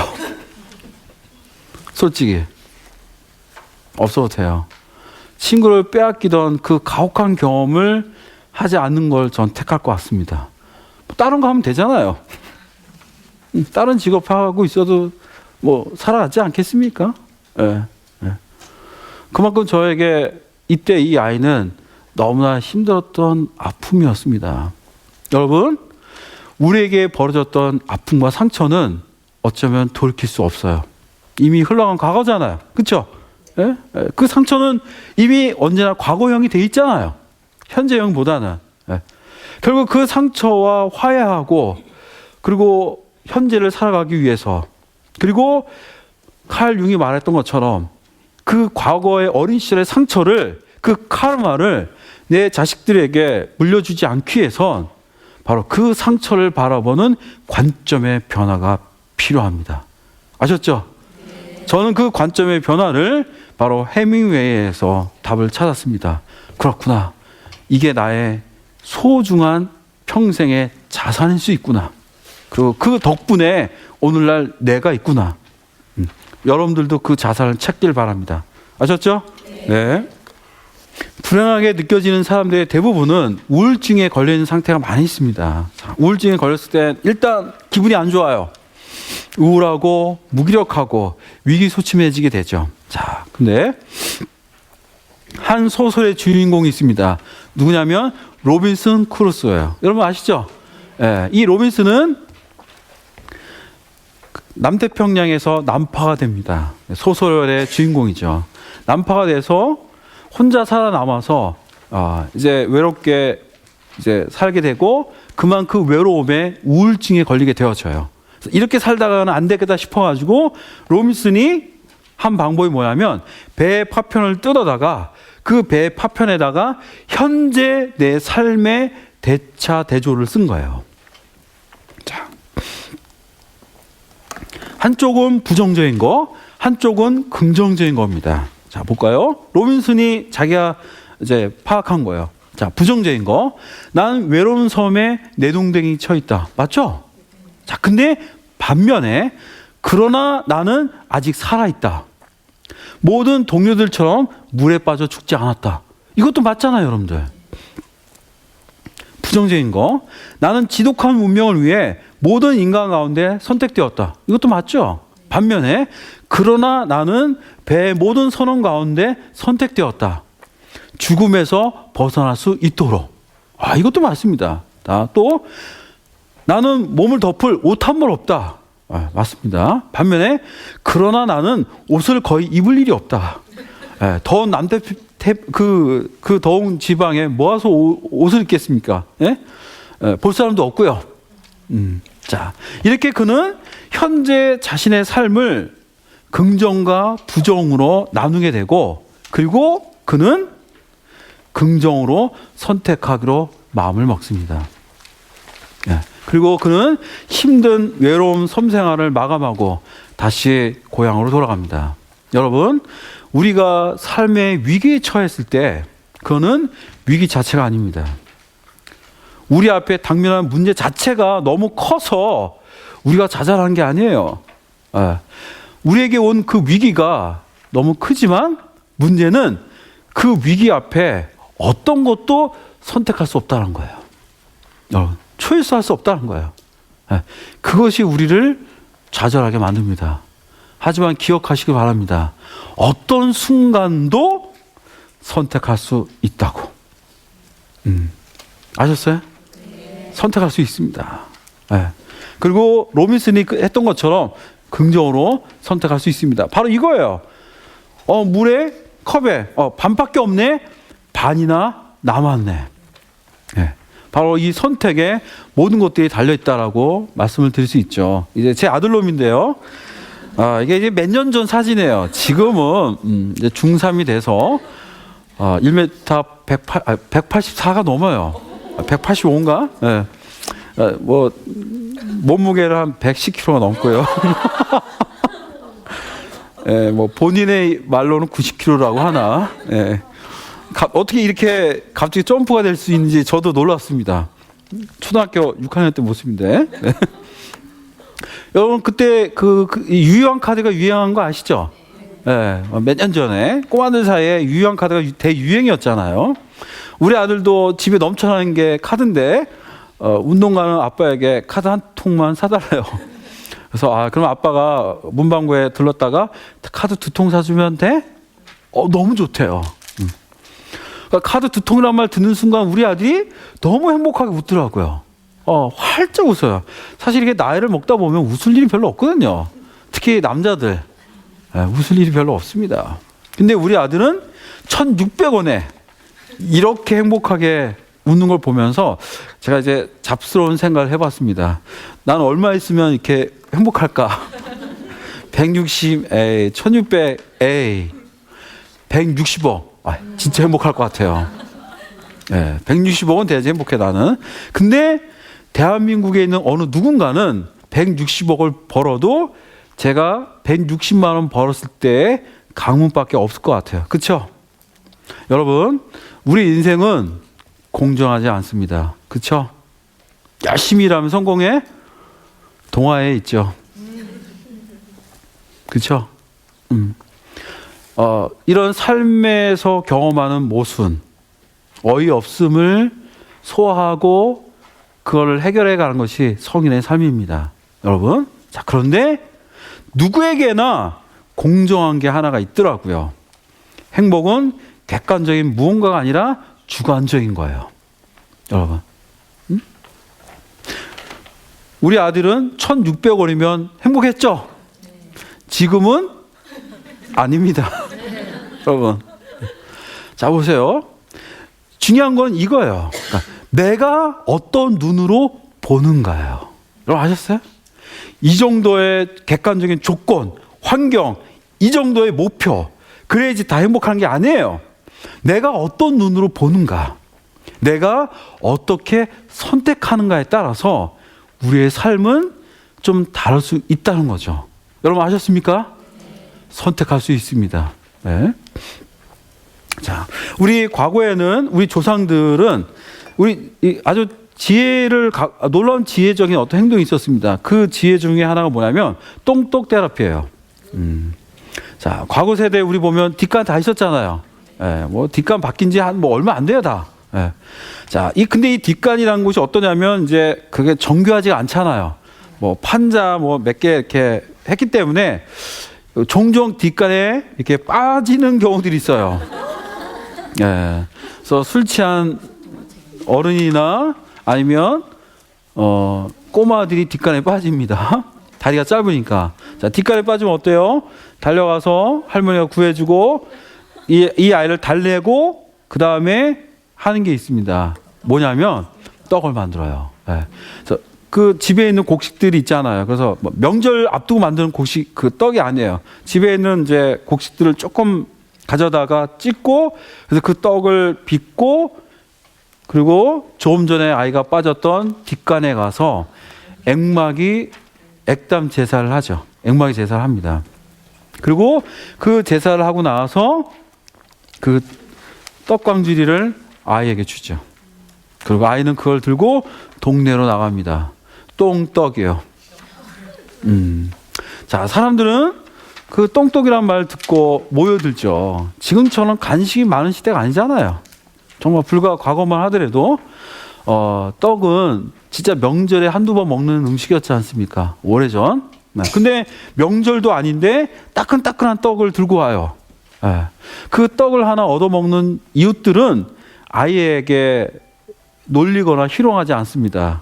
솔직히 없어도 돼요. 친구를 빼앗기던 그 가혹한 경험을 하지 않는 걸 전 택할 것 같습니다. 다른 거 하면 되잖아요. 다른 직업 하고 있어도 뭐 살아가지 않겠습니까? 예, 예. 그만큼 저에게 이때 이 아이는 너무나 힘들었던 아픔이었습니다. 여러분, 우리에게 벌어졌던 아픔과 상처는 어쩌면 돌이킬 수 없어요. 이미 흘러간 과거잖아요. 그렇죠? 예? 예. 그 상처는 이미 언제나 과거형이 돼 있잖아요. 현재형보다는. 예. 결국 그 상처와 화해하고, 그리고 현재를 살아가기 위해서, 그리고 칼 융이 말했던 것처럼 그 과거의 어린 시절의 상처를, 그 카르마를 내 자식들에게 물려주지 않기 위해선 바로 그 상처를 바라보는 관점의 변화가 필요합니다. 아셨죠? 저는 그 관점의 변화를 바로 해밍웨이에서 답을 찾았습니다. 그렇구나. 이게 나의 소중한 평생의 자산일 수 있구나. 그리고 그 덕분에 오늘날 내가 있구나. 여러분들도 그 자산을 찾길 바랍니다. 아셨죠? 네. 불행하게 느껴지는 사람들의 대부분은 우울증에 걸려있는 상태가 많이 있습니다. 우울증에 걸렸을 때 일단 기분이 안 좋아요. 우울하고 무기력하고 위기소침해지게 되죠. 자, 근데 한 소설의 주인공이 있습니다. 누구냐면 로빈슨 크루소예요. 여러분 아시죠? 예, 이 로빈슨은 남태평양에서 난파가 됩니다. 소설의 주인공이죠. 난파가 돼서 혼자 살아남아서 이제 외롭게 이제 살게 되고, 그만 그 외로움에 우울증에 걸리게 되어져요. 이렇게 살다가는 안 되겠다 싶어가지고 로빈슨이 한 방법이 뭐냐면 배의 파편을 뜯어다가 그 배의 파편에다가 현재 내 삶의 대차대조를 쓴 거예요. 자, 한쪽은 부정적인 거, 한쪽은 긍정적인 겁니다. 자, 볼까요? 로빈슨이 자기가 이제 파악한 거예요. 자, 부정적인 거. 난 외로운 섬에 내동댕이 쳐 있다. 맞죠? 자, 근데 반면에 그러나 나는 아직 살아있다. 모든 동료들처럼 물에 빠져 죽지 않았다. 이것도 맞잖아요, 여러분들. 부정적인 거. 나는 지독한 운명을 위해 모든 인간 가운데 선택되었다. 이것도 맞죠? 반면에 그러나 나는 배의 모든 선원 가운데 선택되었다. 죽음에서 벗어날 수 있도록. 이것도 맞습니다. 또 나는 몸을 덮을 옷 한 벌 없다. 맞습니다. 반면에 그러나 나는 옷을 거의 입을 일이 없다. 더운 그 더운 지방에 모아서 옷을 입겠습니까? 볼 사람도 없고요. 자, 이렇게 그는 현재 자신의 삶을 긍정과 부정으로 나누게 되고, 그리고 그는 긍정으로 선택하기로 마음을 먹습니다. 그리고 그는 힘든 외로움 섬 생활을 마감하고 다시 고향으로 돌아갑니다. 여러분, 우리가 삶의 위기에 처했을 때 그거는 위기 자체가 아닙니다. 우리 앞에 당면한 문제 자체가 너무 커서 우리가 자잘한 게 아니에요. 우리에게 온 그 위기가 너무 크지만 문제는 그 위기 앞에 어떤 것도 선택할 수 없다는 거예요. 여러분, 초이스할 수 없다는 거예요. 그것이 우리를 좌절하게 만듭니다. 하지만 기억하시기 바랍니다. 어떤 순간도 선택할 수 있다고. 아셨어요? 선택할 수 있습니다. 그리고 로빈슨이 했던 것처럼 긍정으로 선택할 수 있습니다. 바로 이거예요. 물에 컵에 반밖에 없네. 반이나 남았네. 바로 이 선택에 모든 것들이 달려있다라고 말씀을 드릴 수 있죠. 이제 제 아들놈인데요. 이게 이제 몇 년 전 사진이에요. 지금은 이제 중3이 돼서 1m 184가 넘어요. 185인가? 뭐 몸무게를 한 110kg가 넘고요. 뭐 본인의 말로는 90kg라고 하나. 어떻게 이렇게 갑자기 점프가 될 수 있는지 저도 놀랐습니다. 초등학교 6학년 때 모습인데. 여러분, 그때 그 유효한 카드가 유행한 거 아시죠? 몇 년 전에 꼬마들 사이에 유효한 카드가 대유행이었잖아요. 우리 아들도 집에 넘쳐나는 게 카드인데 운동 가는 아빠에게 카드 한 통만 사달래요. 그래서 그럼 아빠가 문방구에 들렀다가 카드 2통 사주면 돼? 너무 좋대요. 그러니까 카드 2통이란 말 듣는 순간 우리 아들이 너무 행복하게 웃더라고요. 활짝 웃어요. 사실 이게 나이를 먹다 보면 웃을 일이 별로 없거든요. 특히 남자들 웃을 일이 별로 없습니다. 근데 우리 아들은 1,600원에 이렇게 행복하게 웃는 걸 보면서 제가 이제 잡스러운 생각을 해봤습니다. 난 얼마 있으면 이렇게 행복할까? 160, 1,600, 160억. 진짜 행복할 것 같아요. 160억은 돼야지 행복해, 나는. 근데 대한민국에 있는 어느 누군가는 160억을 벌어도 제가 160만 원 벌었을 때 강문밖에 없을 것 같아요. 그렇죠? 여러분, 우리 인생은 공정하지 않습니다. 그렇죠? 열심히 일하면 성공해? 동화에 있죠. 그렇죠? 이런 삶에서 경험하는 모순, 어이없음을 소화하고 그걸 해결해 가는 것이 성인의 삶입니다. 여러분, 자, 그런데 누구에게나 공정한 게 하나가 있더라고요. 행복은 객관적인 무언가가 아니라 주관적인 거예요. 여러분, 우리 아들은 1,600원이면 행복했죠? 지금은 아닙니다. 여러분, 자, 보세요. 중요한 건 이거예요. 그러니까 내가 어떤 눈으로 보는가예요. 여러분, 아셨어요? 이 정도의 객관적인 조건, 환경, 이 정도의 목표, 그래야지 다 행복한 게 아니에요. 내가 어떤 눈으로 보는가, 내가 어떻게 선택하는가에 따라서 우리의 삶은 좀 다를 수 있다는 거죠. 여러분, 아셨습니까? 선택할 수 있습니다. 네. 자, 우리 과거에는 우리 조상들은 아주 놀라운 지혜적인 어떤 행동이 있었습니다. 그 지혜 중에 하나가 뭐냐면 똥똑 테라피예요. 자, 과거 세대 우리 보면 뒷간 다 있었잖아요. 뭐 뒷간 바뀐 지 얼마 안 돼요, 다. 자, 근데 이 뒷간이라는 곳이 어떠냐면 이제 그게 정교하지가 않잖아요. 뭐 판자 몇 개 이렇게 했기 때문에 종종 뒷간에 이렇게 빠지는 경우들이 있어요. 그래서 술 취한 어른이나 아니면 꼬마들이 뒷간에 빠집니다. 다리가 짧으니까. 자, 뒷간에 빠지면 어때요? 달려가서 할머니가 구해주고 이 아이를 달래고 그 다음에 하는 게 있습니다. 뭐냐면 떡을 만들어요. 네. 그래서 그 집에 있는 곡식들이 있잖아요. 그래서 뭐 명절 앞두고 만드는 곡식 그 떡이 아니에요. 집에 있는 이제 곡식들을 조금 가져다가 찢고 그래서 그 떡을 빚고 그리고 조금 전에 아이가 빠졌던 뒷간에 가서 액담 제사를 하죠. 액막이 제사를 합니다. 그리고 그 제사를 하고 나서 그 떡광주리를 아이에게 주죠. 그리고 아이는 그걸 들고 동네로 나갑니다. 똥떡이에요. 자, 사람들은 그 똥떡이란 말 듣고 모여들죠. 지금처럼 간식이 많은 시대가 아니잖아요. 정말 불과 과거만 하더라도 떡은 진짜 명절에 한두 번 먹는 음식이었지 않습니까? 오래전. 네. 근데 명절도 아닌데 따끈따끈한 떡을 들고 와요. 네. 그 떡을 하나 얻어먹는 이웃들은 아이에게 놀리거나 희롱하지 않습니다.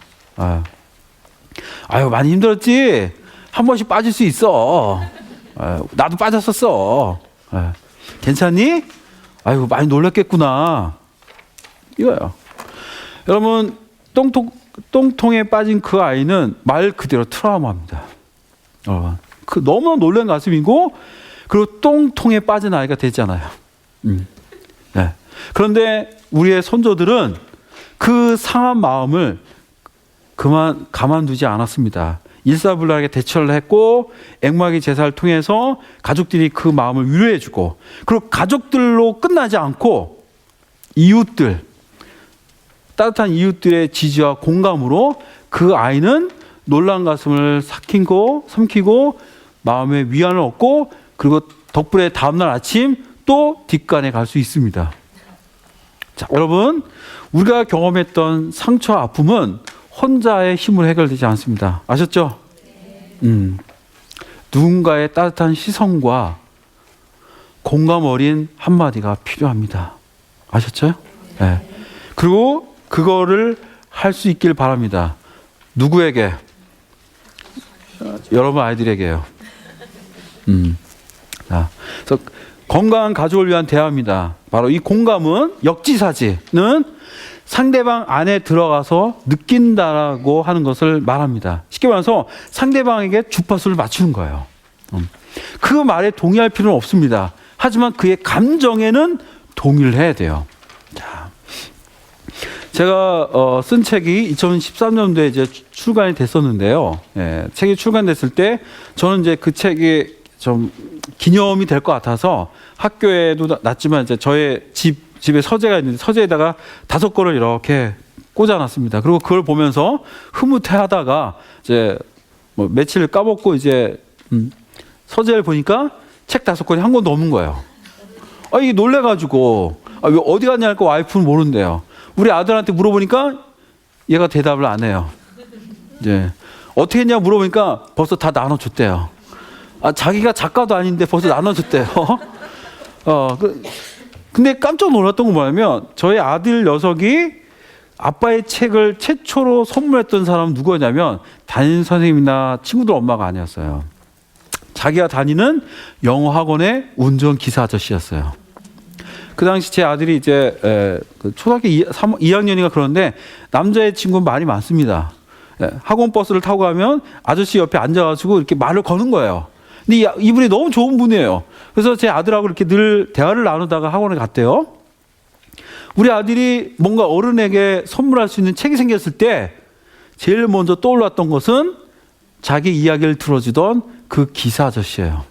아유, 많이 힘들었지? 한 번씩 빠질 수 있어. 나도 빠졌었어. 괜찮니? 아유, 많이 놀랐겠구나. 이거예요. 여러분, 똥통에 빠진 그 아이는 말 그대로 트라우마입니다. 여러분, 그 너무나 놀란 가슴이고, 그리고 똥통에 빠진 아이가 됐잖아요. 네. 그런데 우리의 손조들은 그 상한 마음을 가만두지 않았습니다. 일사불란하게 대처를 했고 액막이 제사를 통해서 가족들이 그 마음을 위로해주고 그리고 가족들로 끝나지 않고 이웃들 따뜻한 이웃들의 지지와 공감으로 그 아이는 놀란 가슴을 삼키고 마음의 위안을 얻고 그리고 덕분에 다음날 아침 또 뒷간에 갈 수 있습니다. 자, 여러분, 우리가 경험했던 상처와 아픔은 혼자의 힘으로 해결되지 않습니다. 아셨죠? 누군가의 따뜻한 시선과 공감 어린 한마디가 필요합니다. 아셨죠? 네. 그리고 그거를 할 수 있길 바랍니다. 누구에게? 여러분 아이들에게요. 자, 그래서 건강한 가족을 위한 대화입니다. 바로 이 공감은 역지사지는 상대방 안에 들어가서 느낀다라고 하는 것을 말합니다. 쉽게 말해서 상대방에게 주파수를 맞추는 거예요. 그 말에 동의할 필요는 없습니다. 하지만 그의 감정에는 동의를 해야 돼요. 자, 제가 쓴 책이 2013년도에 이제 출간이 됐었는데요. 예, 책이 출간됐을 때 저는 이제 그 책이 좀 기념이 될 것 같아서 학교에도 놨지만 이제 저의 집에 서재가 있는데 서재에다가 5권을 이렇게 꽂아놨습니다. 그리고 그걸 보면서 흐뭇해하다가 이제 뭐 며칠 까먹고 이제 서재를 보니까 책 5권이 한 권도 없는 거예요. 이게 놀래가지고 왜 어디 갔냐니까 와이프는 모른대요. 우리 아들한테 물어보니까 얘가 대답을 안 해요. 이제 어떻게 했냐 물어보니까 벌써 다 나눠줬대요. 자기가 작가도 아닌데 벌써 나눠줬대요. 근데 깜짝 놀랐던 건 뭐냐면 저희 아들 녀석이 아빠의 책을 최초로 선물했던 사람은 누구였냐면 담임 선생님이나 친구들 엄마가 아니었어요. 자기가 다니는 영어 학원의 운전기사 아저씨였어요. 그 당시 제 아들이 이제 초등학교 2학년인가 그런데 남자의 친구는 말이 많습니다. 학원 버스를 타고 가면 아저씨 옆에 앉아가지고 이렇게 말을 거는 거예요. 근데 이분이 너무 좋은 분이에요. 그래서 제 아들하고 이렇게 늘 대화를 나누다가 학원에 갔대요. 우리 아들이 뭔가 어른에게 선물할 수 있는 책이 생겼을 때 제일 먼저 떠올랐던 것은 자기 이야기를 들어주던 그 기사 아저씨예요.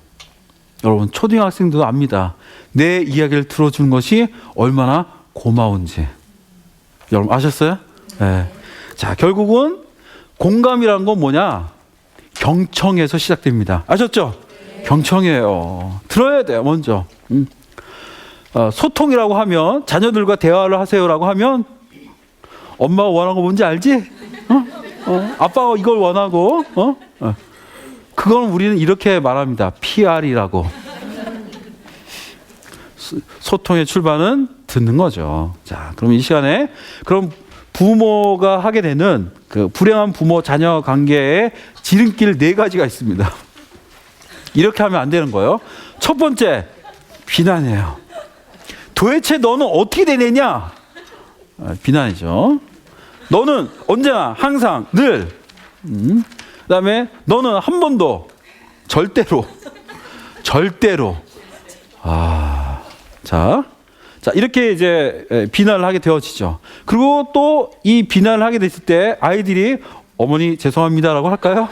여러분, 초등학생도 압니다. 내 이야기를 들어주는 것이 얼마나 고마운지. 여러분 아셨어요? 네. 자, 결국은 공감이라는 건 뭐냐? 경청에서 시작됩니다. 아셨죠? 경청이에요. 들어야 돼요, 먼저. 소통이라고 하면 자녀들과 대화를 하세요라고 하면 엄마가 원하는 거 뭔지 알지? 아빠가 이걸 원하고 그건 우리는 이렇게 말합니다. PR이라고. 소통의 출발은 듣는 거죠. 자, 그럼 이 시간에 그럼 부모가 하게 되는 그 불행한 부모 자녀 관계에 지름길 4가지가 있습니다. 이렇게 하면 안 되는 거예요. 첫 번째, 비난이에요. 도대체 너는 어떻게 되느냐? 비난이죠. 너는 언제나 항상 늘. 그다음에 너는 한 번도 절대로. 자 이렇게 이제 비난을 하게 되어지죠. 그리고 또 이 비난을 하게 됐을 때 아이들이 어머니 죄송합니다라고 할까요?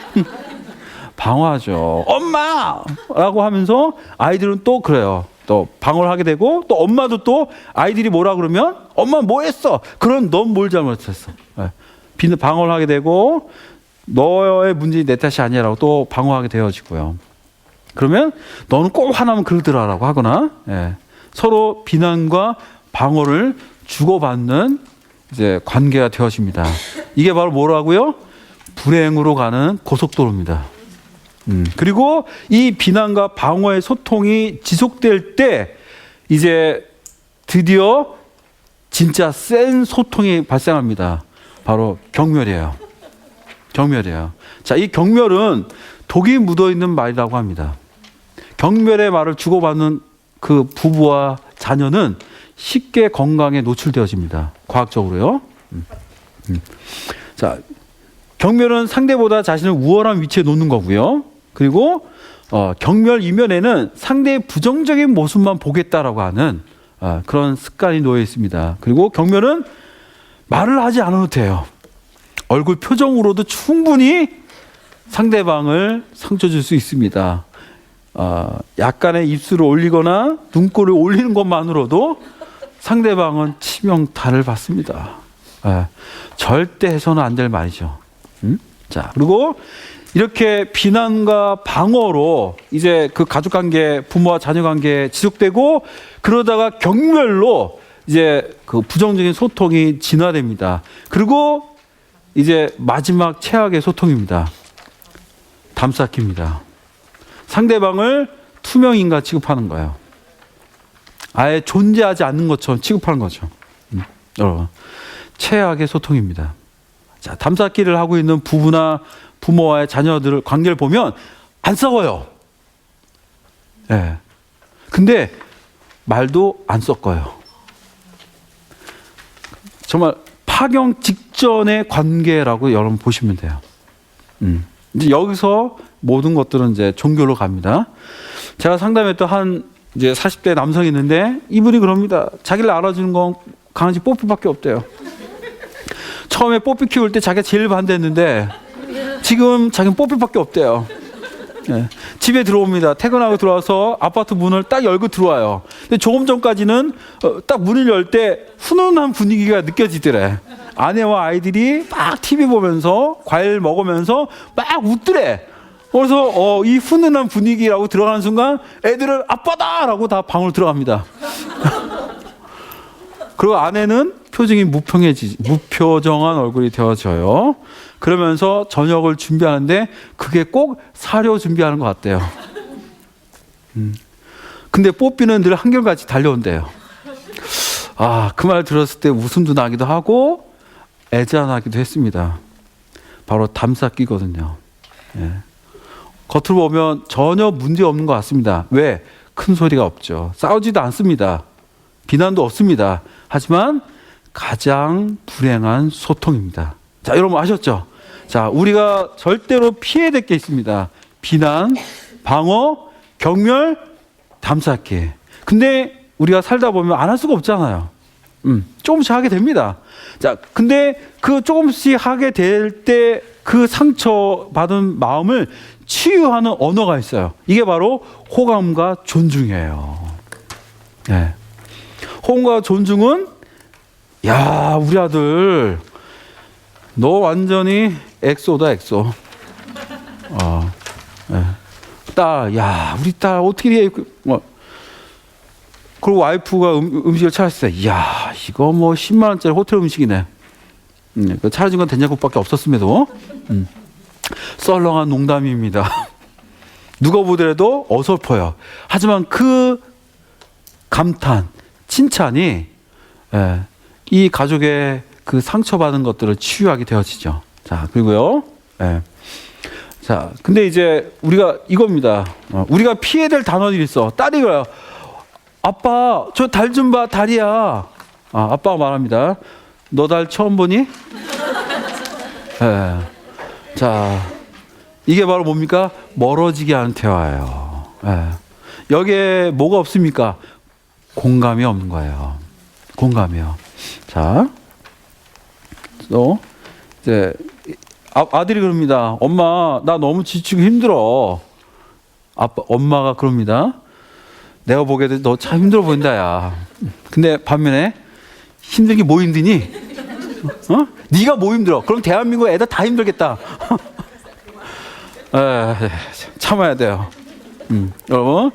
방어하죠. 엄마라고 하면서 아이들은 또 그래요. 또 방어를 하게 되고 또 엄마도 또 아이들이 뭐라 그러면 엄마 뭐 했어? 그럼 넌 뭘 잘못했어? 방어를 하게 되고 너의 문제는 내 탓이 아니라고 또 방어하게 되어지고요. 그러면 너는 꼭 하나만 그러더라라고 하거나 서로 비난과 방어를 주고받는 이제 관계가 되어집니다. 이게 바로 뭐라고요? 불행으로 가는 고속도로입니다. 그리고 이 비난과 방어의 소통이 지속될 때 이제 드디어 진짜 센 소통이 발생합니다. 바로 경멸이에요. 자, 이 경멸은 독이 묻어 있는 말이라고 합니다. 경멸의 말을 주고받는 그 부부와 자녀는 쉽게 건강에 노출되어집니다. 과학적으로요. 자, 경멸은 상대보다 자신을 우월한 위치에 놓는 거고요. 그리고 경멸 이면에는 상대의 부정적인 모습만 보겠다라고 하는 그런 습관이 놓여 있습니다. 그리고 경멸은 말을 하지 않아도 돼요. 얼굴 표정으로도 충분히 상대방을 상처 줄 수 있습니다. 약간의 입술을 올리거나 눈꼬를 올리는 것만으로도 상대방은 치명타를 받습니다. 절대 해서는 안 될 말이죠. 자, 그리고 이렇게 비난과 방어로 이제 그 가족관계, 부모와 자녀관계 지속되고 그러다가 경멸로 이제 그 부정적인 소통이 진화됩니다. 그리고 이제 마지막 최악의 소통입니다. 담쌓기입니다. 상대방을 투명인간 취급하는 거예요. 아예 존재하지 않는 것처럼 취급하는 거죠. 여러분, 최악의 소통입니다. 자, 담쌓기를 하고 있는 부부나 부모와의 자녀들 관계를 보면 안 싸워요. 근데 말도 안 섞어요. 정말 파경 직전의 관계라고 여러분 보시면 돼요. 이제 여기서 모든 것들은 이제 종교로 갑니다. 제가 상담했던 한 이제 40대 남성이 있는데 이분이 그럽니다. 자기를 알아주는 건 강아지 뽀삐밖에 없대요. 처음에 뽀삐 키울 때 자기가 제일 반대했는데 지금 자기는 뽀삐밖에 없대요. 집에 들어옵니다. 퇴근하고 들어와서 아파트 문을 딱 열고 들어와요. 근데 조금 전까지는 딱 문을 열 때 훈훈한 분위기가 느껴지더래. 아내와 아이들이 막 TV 보면서 과일 먹으면서 막 웃더래. 그래서 이 훈훈한 분위기라고 들어가는 순간 애들은 아빠다라고 다 방으로 들어갑니다. 그리고 아내는 표정이 무표정한 얼굴이 되어져요. 그러면서 저녁을 준비하는데 그게 꼭 사료 준비하는 것 같대요. 근데 뽀삐는 늘 한결같이 달려온대요. 그 말 들었을 때 웃음도 나기도 하고 애잔하기도 했습니다. 바로 담쌓기거든요. 겉으로 보면 전혀 문제 없는 것 같습니다. 왜? 큰 소리가 없죠. 싸우지도 않습니다. 비난도 없습니다. 하지만 가장 불행한 소통입니다. 자, 여러분 아셨죠? 자, 우리가 절대로 피해야 될 게 있습니다. 비난, 방어, 경멸, 담쌓기. 근데 우리가 살다 보면 안 할 수가 없잖아요. 조금씩 하게 됩니다. 자, 근데 그 조금씩 하게 될 때 그 상처받은 마음을 치유하는 언어가 있어요. 이게 바로 호감과 존중이에요. 호감과 존중은 야, 우리 아들 너 완전히 엑소다, 엑소. 딸, 야, 우리 딸 어떻게 해? 그리고 와이프가 음식을 차렸을 때, 야, 이거 뭐 10만 원짜리 호텔 음식이네. 차려준 건 된장국밖에 없었음에도 썰렁한 농담입니다. 누가 보더라도 어설퍼요. 하지만 그 감탄, 칭찬이 이 가족의 그 상처받은 것들을 치유하게 되어지죠. 자, 그리고요. 예. 자, 근데 이제 우리가 이겁니다. 우리가 피해야 될 단어들이 있어. 딸이 그래요. 아빠, 저 달 좀 봐, 달이야. 아빠가 말합니다. 너 달 처음 보니? 예. 자, 이게 바로 뭡니까? 멀어지게 하는 대화예요. 예. 여기에 뭐가 없습니까? 공감이 없는 거예요. 공감이요. 자, 또 이제 아들이 그럽니다. 엄마, 나 너무 지치고 힘들어. 엄마가 그럽니다. 내가 보기에도 너 참 힘들어 보인다, 야. 근데 반면에 힘든 게 뭐 힘드니? 네가 뭐 힘들어? 그럼 대한민국 애들 다 힘들겠다. 참아야 돼요. 여러분,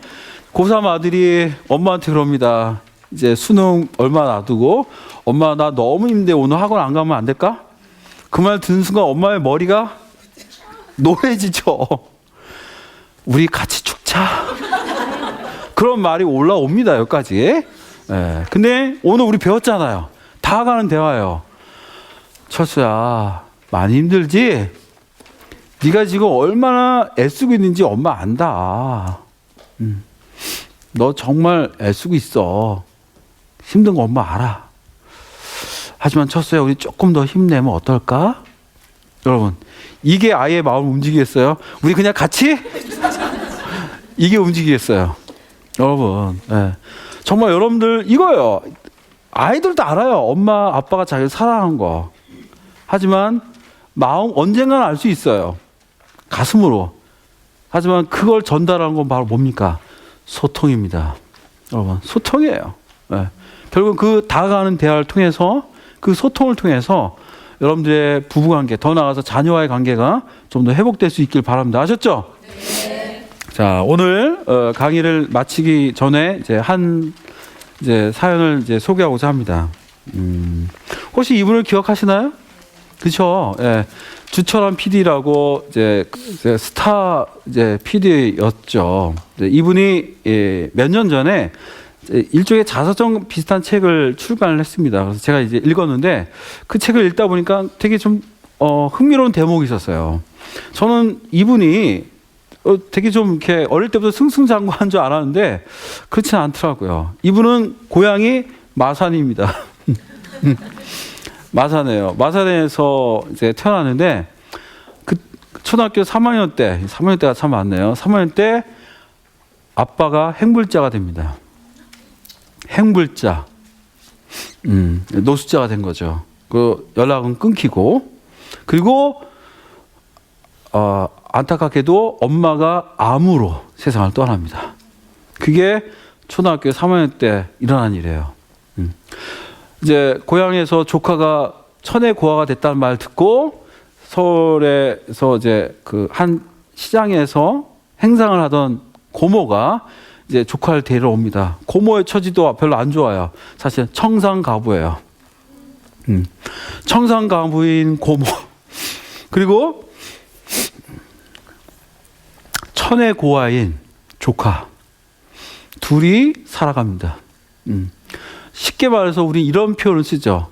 고3 아들이 엄마한테 그럽니다. 이제 수능 얼마 놔두고, 엄마 나 너무 힘든데 오늘 학원 안 가면 안 될까? 그 말 듣는 순간 엄마의 머리가 노래지죠. 우리 같이 죽자. 그런 말이 올라옵니다, 여기까지. 근데 오늘 우리 배웠잖아요. 다 가는 대화예요. 철수야, 많이 힘들지? 네가 지금 얼마나 애쓰고 있는지 엄마 안다. 너 정말 애쓰고 있어. 힘든 거 엄마 알아. 하지만 철수야, 우리 조금 더 힘내면 어떨까? 여러분, 이게 아이의 마음을 움직이겠어요? 우리 그냥 같이? 이게 움직이겠어요. 여러분, 정말 여러분들 이거예요. 아이들도 알아요. 엄마, 아빠가 자기를 사랑한 거. 하지만 마음 언젠가는 알 수 있어요. 가슴으로. 하지만 그걸 전달하는 건 바로 뭡니까? 소통입니다. 여러분, 소통이에요. 결국 그 다가가는 대화를 통해서, 그 소통을 통해서 여러분들의 부부관계, 더 나아가서 자녀와의 관계가 좀 더 회복될 수 있길 바랍니다. 아셨죠? 네. 자, 오늘 강의를 마치기 전에 이제 사연을 이제 소개하고자 합니다. 혹시 이분을 기억하시나요? 그렇죠. 예. 주철환 PD라고 이제 스타 이제 PD였죠. 이분이 몇 년 전에 일종의 자서전 비슷한 책을 출간을 했습니다. 그래서 제가 이제 읽었는데 그 책을 읽다 보니까 되게 좀 흥미로운 대목이 있었어요. 저는 이분이 되게 좀 이렇게 어릴 때부터 승승장구한 줄 알았는데 그렇지는 않더라고요. 이분은 고향이 마산입니다. 마산이에요. 마산에서 이제 태어났는데 그 초등학교 3학년 때가 참 많네요. 3학년 때 아빠가 행불자가 됩니다. 행불자, 노숙자가 된 거죠. 그 연락은 끊기고, 그리고 안타깝게도 엄마가 암으로 세상을 떠납니다. 그게 초등학교 3학년 때 일어난 일이에요. 이제 고향에서 조카가 천의 고아가 됐다는 말 듣고 서울에서 이제 그 한 시장에서 행상을 하던 고모가 이제 조카를 데리러 옵니다. 고모의 처지도 별로 안 좋아요. 사실 청산가부예요. 청산가부인 고모. 그리고 천의 고아인 조카. 둘이 살아갑니다. 쉽게 말해서 우리 이런 표현을 쓰죠.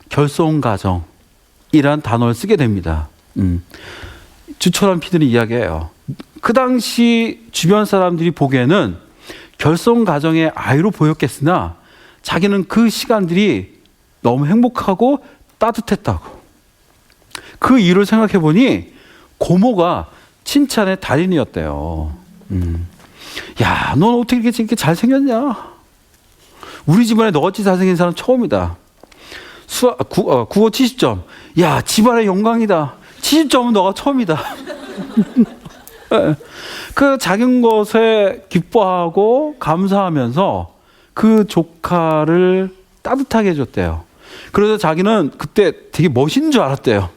결손가정이란 단어를 쓰게 됩니다. 주철환 PD는 이야기해요. 그 당시 주변 사람들이 보기에는 결손가정의 아이로 보였겠으나 자기는 그 시간들이 너무 행복하고 따뜻했다고. 그 이유를 생각해 보니 고모가 칭찬의 달인이었대요. 야, 넌 어떻게 이렇게 잘생겼냐? 우리 집안에 너같이 잘생긴 사람 처음이다. 국어 70점. 야, 집안의 영광이다. 70점은 너가 처음이다. 그 작은 것에 기뻐하고 감사하면서 그 조카를 따뜻하게 해줬대요. 그래서 자기는 그때 되게 멋인 줄 알았대요.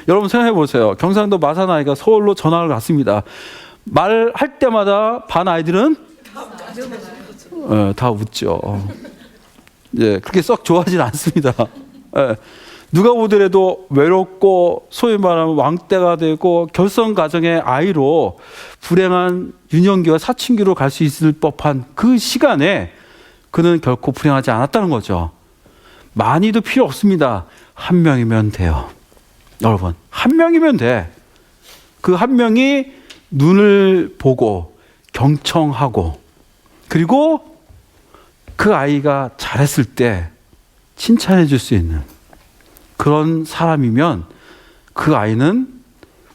여러분 생각해 보세요. 경상도 마산 아이가 서울로 전학을 갔습니다. 말할 때마다 반 아이들은 다 웃죠. 그렇게 썩 좋아하진 않습니다. 누가 보더라도 외롭고 소위 말하면 왕때가 되고 결손가정의 아이로 불행한 유년기와 사춘기로 갈 수 있을 법한 그 시간에 그는 결코 불행하지 않았다는 거죠. 많이도 필요 없습니다. 한 명이면 돼요. 여러분, 한 명이면 돼. 그 한 명이 눈을 보고 경청하고 그리고 그 아이가 잘했을 때 칭찬해 줄 수 있는 그런 사람이면 그 아이는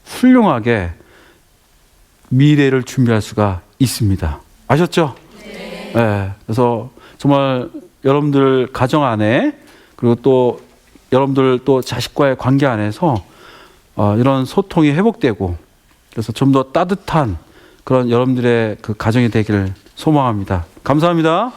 훌륭하게 미래를 준비할 수가 있습니다. 아셨죠? 네. 그래서 정말 여러분들 가정 안에 그리고 또 여러분들 또 자식과의 관계 안에서 이런 소통이 회복되고 그래서 좀 더 따뜻한 그런 여러분들의 그 가정이 되기를 소망합니다. 감사합니다.